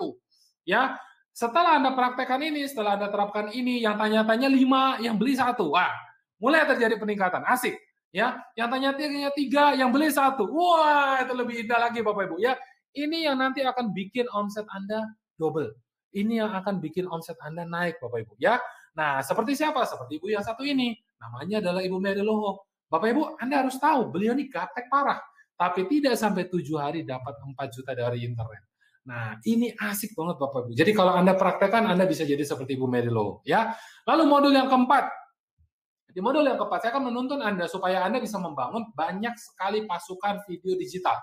Ya, setelah Anda praktekkan ini, setelah Anda terapkan ini, yang tanya-tanya 5, yang beli 1. Wah, mulai terjadi peningkatan. Asik. Ya, yang tanya-tanya 3, yang beli 1. Wah, itu lebih indah lagi Bapak Ibu. Ya, ini yang nanti akan bikin omset Anda double. Ini yang akan bikin omset Anda naik Bapak Ibu. Ya, nah, seperti siapa? Seperti ibu yang satu ini. Namanya adalah Ibu Mary Loho. Bapak Ibu, Anda harus tahu, beliau ini gaptek parah. Tapi tidak sampai 7 hari dapat 4 juta dari internet. Nah, ini asik banget Bapak Ibu. Jadi kalau Anda praktekkan, Anda bisa jadi seperti Ibu Mary Low, ya. Lalu modul yang keempat. Di modul yang keempat, saya akan menuntun Anda supaya Anda bisa membangun banyak sekali pasukan video digital,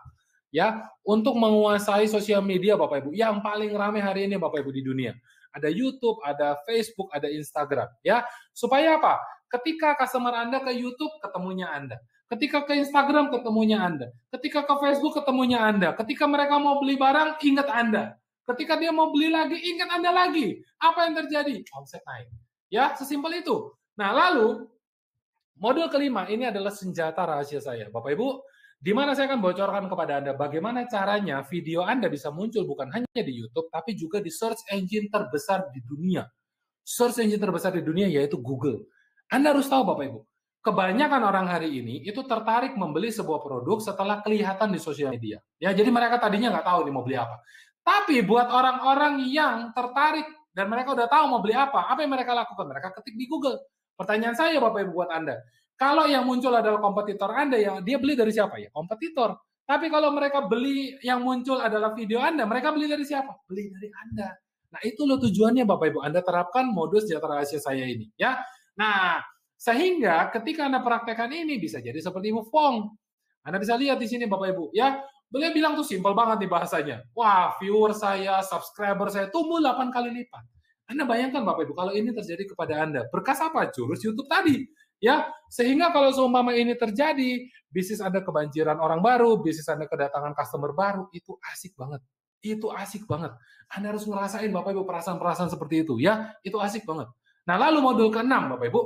ya, untuk menguasai sosial media Bapak Ibu. Yang paling ramai hari ini Bapak Ibu di dunia. Ada YouTube, ada Facebook, ada Instagram, ya. Supaya apa? Ketika customer Anda ke YouTube, ketemunya Anda. Ketika ke Instagram, ketemunya Anda. Ketika ke Facebook, ketemunya Anda. Ketika mereka mau beli barang, ingat Anda. Ketika dia mau beli lagi, ingat Anda lagi. Apa yang terjadi? Omset naik. Ya, sesimpel itu. Nah, lalu, modul kelima, ini adalah senjata rahasia saya. Bapak Ibu, di mana saya akan bocorkan kepada Anda bagaimana caranya video Anda bisa muncul bukan hanya di YouTube, tapi juga di search engine terbesar di dunia. Search engine terbesar di dunia yaitu Google. Anda harus tahu Bapak Ibu, kebanyakan orang hari ini itu tertarik membeli sebuah produk setelah kelihatan di sosial media. Ya, jadi mereka tadinya nggak tahu nih mau beli apa. Tapi buat orang-orang yang tertarik dan mereka udah tahu mau beli apa yang mereka lakukan? Mereka ketik di Google. Pertanyaan saya Bapak Ibu buat Anda, kalau yang muncul adalah kompetitor Anda, yang dia beli dari siapa ya? Kompetitor. Tapi kalau mereka beli yang muncul adalah video Anda, mereka beli dari siapa? Beli dari Anda. Nah, itu loh tujuannya Bapak Ibu. Anda terapkan modus senjata rahasia saya ini, ya. Nah, sehingga ketika Anda praktekkan ini bisa jadi seperti Ibu Fong. Anda bisa lihat di sini Bapak Ibu, ya. Beliau bilang tuh simpel banget nih bahasanya. Wah, viewer saya, subscriber saya tumbuh 8 kali lipat. Anda bayangkan Bapak Ibu, kalau ini terjadi kepada Anda, berkas apa? Jurus YouTube tadi. Ya, sehingga kalau seumpama ini terjadi, bisnis Anda kebanjiran orang baru, bisnis Anda kedatangan customer baru, itu asik banget. Itu asik banget. Anda harus ngerasain Bapak Ibu perasaan-perasaan seperti itu, ya. Itu asik banget. Nah, lalu modul ke-6 Bapak Ibu.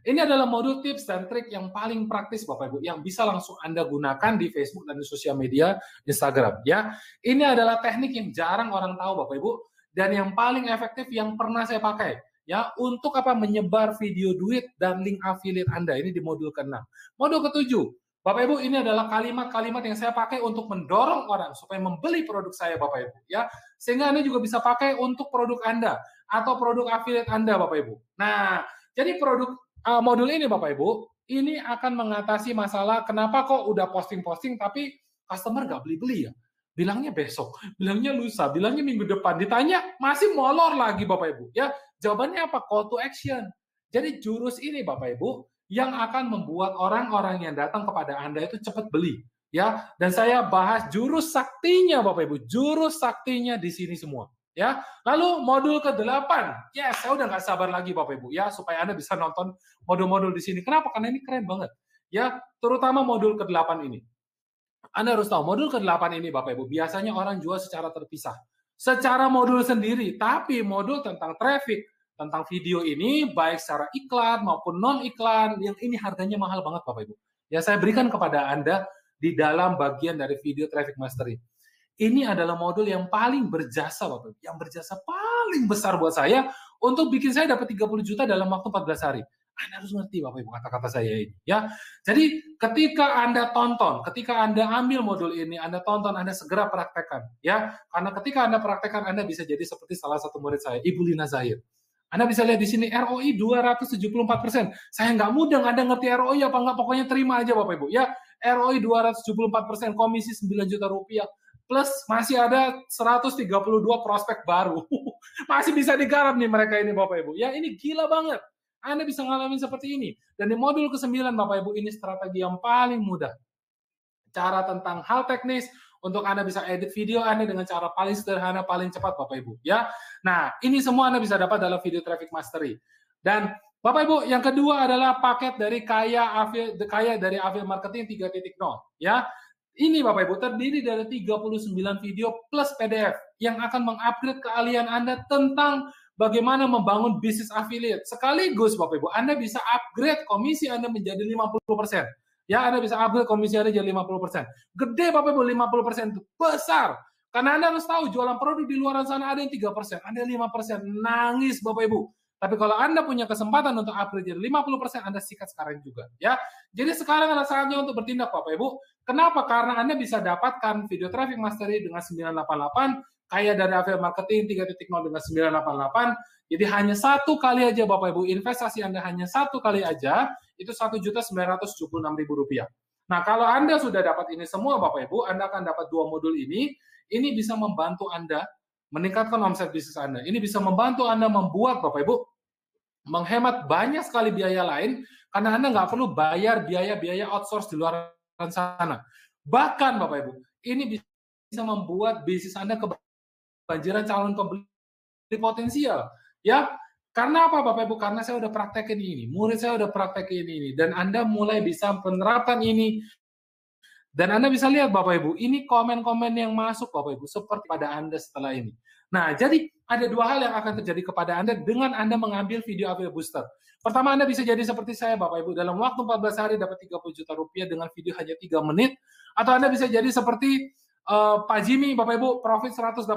Ini adalah modul tips dan trik yang paling praktis Bapak Ibu, yang bisa langsung Anda gunakan di Facebook dan di sosial media Instagram, ya. Ini adalah teknik yang jarang orang tahu Bapak Ibu, dan yang paling efektif yang pernah saya pakai, ya, untuk apa? Menyebar video duit dan link affiliate Anda. Ini di modul ke-6. Modul ke-7, Bapak Ibu, ini adalah kalimat-kalimat yang saya pakai untuk mendorong orang supaya membeli produk saya Bapak Ibu, ya. Sehingga Anda juga bisa pakai untuk produk Anda atau produk affiliate Anda Bapak Ibu. Nah, jadi modul ini Bapak Ibu, ini akan mengatasi masalah kenapa kok udah posting-posting tapi customer nggak beli-beli ya. Bilangnya besok, bilangnya lusa, bilangnya minggu depan. Ditanya masih molor lagi Bapak Ibu. Ya, jawabannya apa? Call to action. Jadi jurus ini Bapak Ibu yang akan membuat orang-orang yang datang kepada Anda itu cepat beli. Ya, dan saya bahas jurus saktinya Bapak Ibu. Jurus saktinya di sini semua. Ya, lalu modul ke-8. Yes, saya udah nggak sabar lagi Bapak Ibu ya supaya Anda bisa nonton modul-modul di sini. Kenapa? Karena ini keren banget. Ya, terutama modul ke-8 ini. Anda harus tahu, modul ke-8 ini Bapak Ibu, biasanya orang jual secara terpisah. Secara modul sendiri, tapi modul tentang traffic, tentang video ini, baik secara iklan maupun non-iklan, yang ini harganya mahal banget Bapak Ibu. Ya, saya berikan kepada Anda di dalam bagian dari video traffic mastery. Ini adalah modul yang paling berjasa Bapak Ibu, yang berjasa paling besar buat saya untuk bikin saya dapat 30 juta dalam waktu 14 hari. Anda harus ngerti Bapak Ibu kata-kata saya ini, ya. Jadi ketika Anda tonton, ketika Anda ambil modul ini, Anda tonton, Anda segera praktekkan, ya. Karena ketika Anda praktekkan, Anda bisa jadi seperti salah satu murid saya, Ibu Lina Zahir. Anda bisa lihat di sini ROI 274%. Saya nggak mudeng Anda ngerti ROI apa nggak, pokoknya terima aja Bapak Ibu, ya. ROI 274%, komisi 9 juta rupiah. Plus masih ada 132 prospek baru. Masih bisa digarap nih mereka ini Bapak Ibu. Ya, ini gila banget. Anda bisa ngalamin seperti ini. Dan di modul ke-9 Bapak Ibu, ini strategi yang paling mudah. Cara tentang hal teknis untuk Anda bisa edit video Anda dengan cara paling sederhana, paling cepat Bapak Ibu, ya. Nah, ini semua Anda bisa dapat dalam video traffic mastery. Dan Bapak Ibu, yang kedua adalah paket dari kaya dari affiliate marketing 3.0, ya. Ini Bapak Ibu terdiri dari 39 video plus PDF yang akan mengupgrade keahlian Anda tentang bagaimana membangun bisnis affiliate. Sekaligus Bapak Ibu, Anda bisa upgrade komisi Anda menjadi 50%. Ya, Anda bisa upgrade komisi Anda jadi 50%. Gede Bapak Ibu, 50% itu besar. Karena Anda harus tahu jualan produk di luar sana ada yang 3%, ada yang 5%. Nangis Bapak Ibu. Tapi kalau Anda punya kesempatan untuk upgrade jadi 50%, Anda sikat sekarang juga, ya. Jadi sekarang adalah saatnya untuk bertindak Bapak Ibu. Kenapa? Karena Anda bisa dapatkan video traffic mastery dengan 988, kaya dari affiliate marketing 3.0 dengan 988. Jadi hanya satu kali aja Bapak Ibu, investasi Anda hanya satu kali aja, itu Rp1.976.000. Nah, kalau Anda sudah dapat ini semua, Bapak Ibu, Anda akan dapat 2 modul ini. Ini bisa membantu Anda meningkatkan omset bisnis Anda. Ini bisa membantu Anda membuat, Bapak Ibu, menghemat banyak sekali biaya lain, karena Anda nggak perlu bayar biaya-biaya outsource di luar sana. Bahkan, Bapak Ibu, ini bisa membuat bisnis Anda kebanjiran calon pembeli potensial. Ya, karena apa, Bapak Ibu? Karena saya udah praktekin ini, murid saya udah praktekin ini, dan Anda mulai bisa menerapkan ini. Dan Anda bisa lihat, Bapak Ibu, ini komen-komen yang masuk, Bapak Ibu, seperti pada Anda setelah ini. Nah, jadi ada 2 hal yang akan terjadi kepada Anda dengan Anda mengambil video affiliate booster. Pertama, Anda bisa jadi seperti saya, Bapak Ibu, dalam waktu 14 hari dapat 30 juta rupiah dengan video hanya 3 menit. Atau Anda bisa jadi seperti Pak Jimmy, Bapak Ibu, profit 187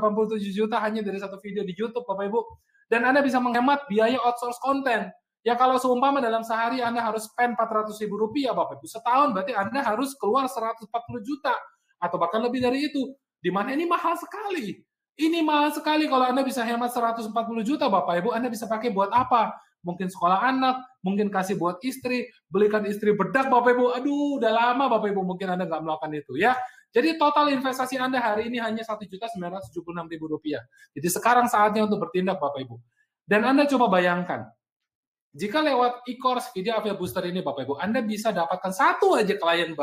juta hanya dari satu video di YouTube, Bapak Ibu. Dan Anda bisa menghemat biaya outsource konten. Ya kalau seumpama dalam sehari Anda harus spend 400.000 rupiah, Bapak Ibu, setahun berarti Anda harus keluar 140 juta atau bahkan lebih dari itu. Di mana ini mahal sekali. Ini mahal sekali. Kalau Anda bisa hemat 140 juta, Bapak Ibu, Anda bisa pakai buat apa? Mungkin sekolah anak, mungkin kasih buat istri, belikan istri bedak, Bapak Ibu. Aduh, udah lama Bapak Ibu mungkin Anda nggak melakukan itu ya. Jadi total investasi Anda hari ini hanya 1.976.000 rupiah. Jadi sekarang saatnya untuk bertindak, Bapak Ibu. Dan Anda coba bayangkan, jika lewat e-course video affiliate booster ini, Bapak Ibu, Anda bisa dapatkan satu aja klien baru.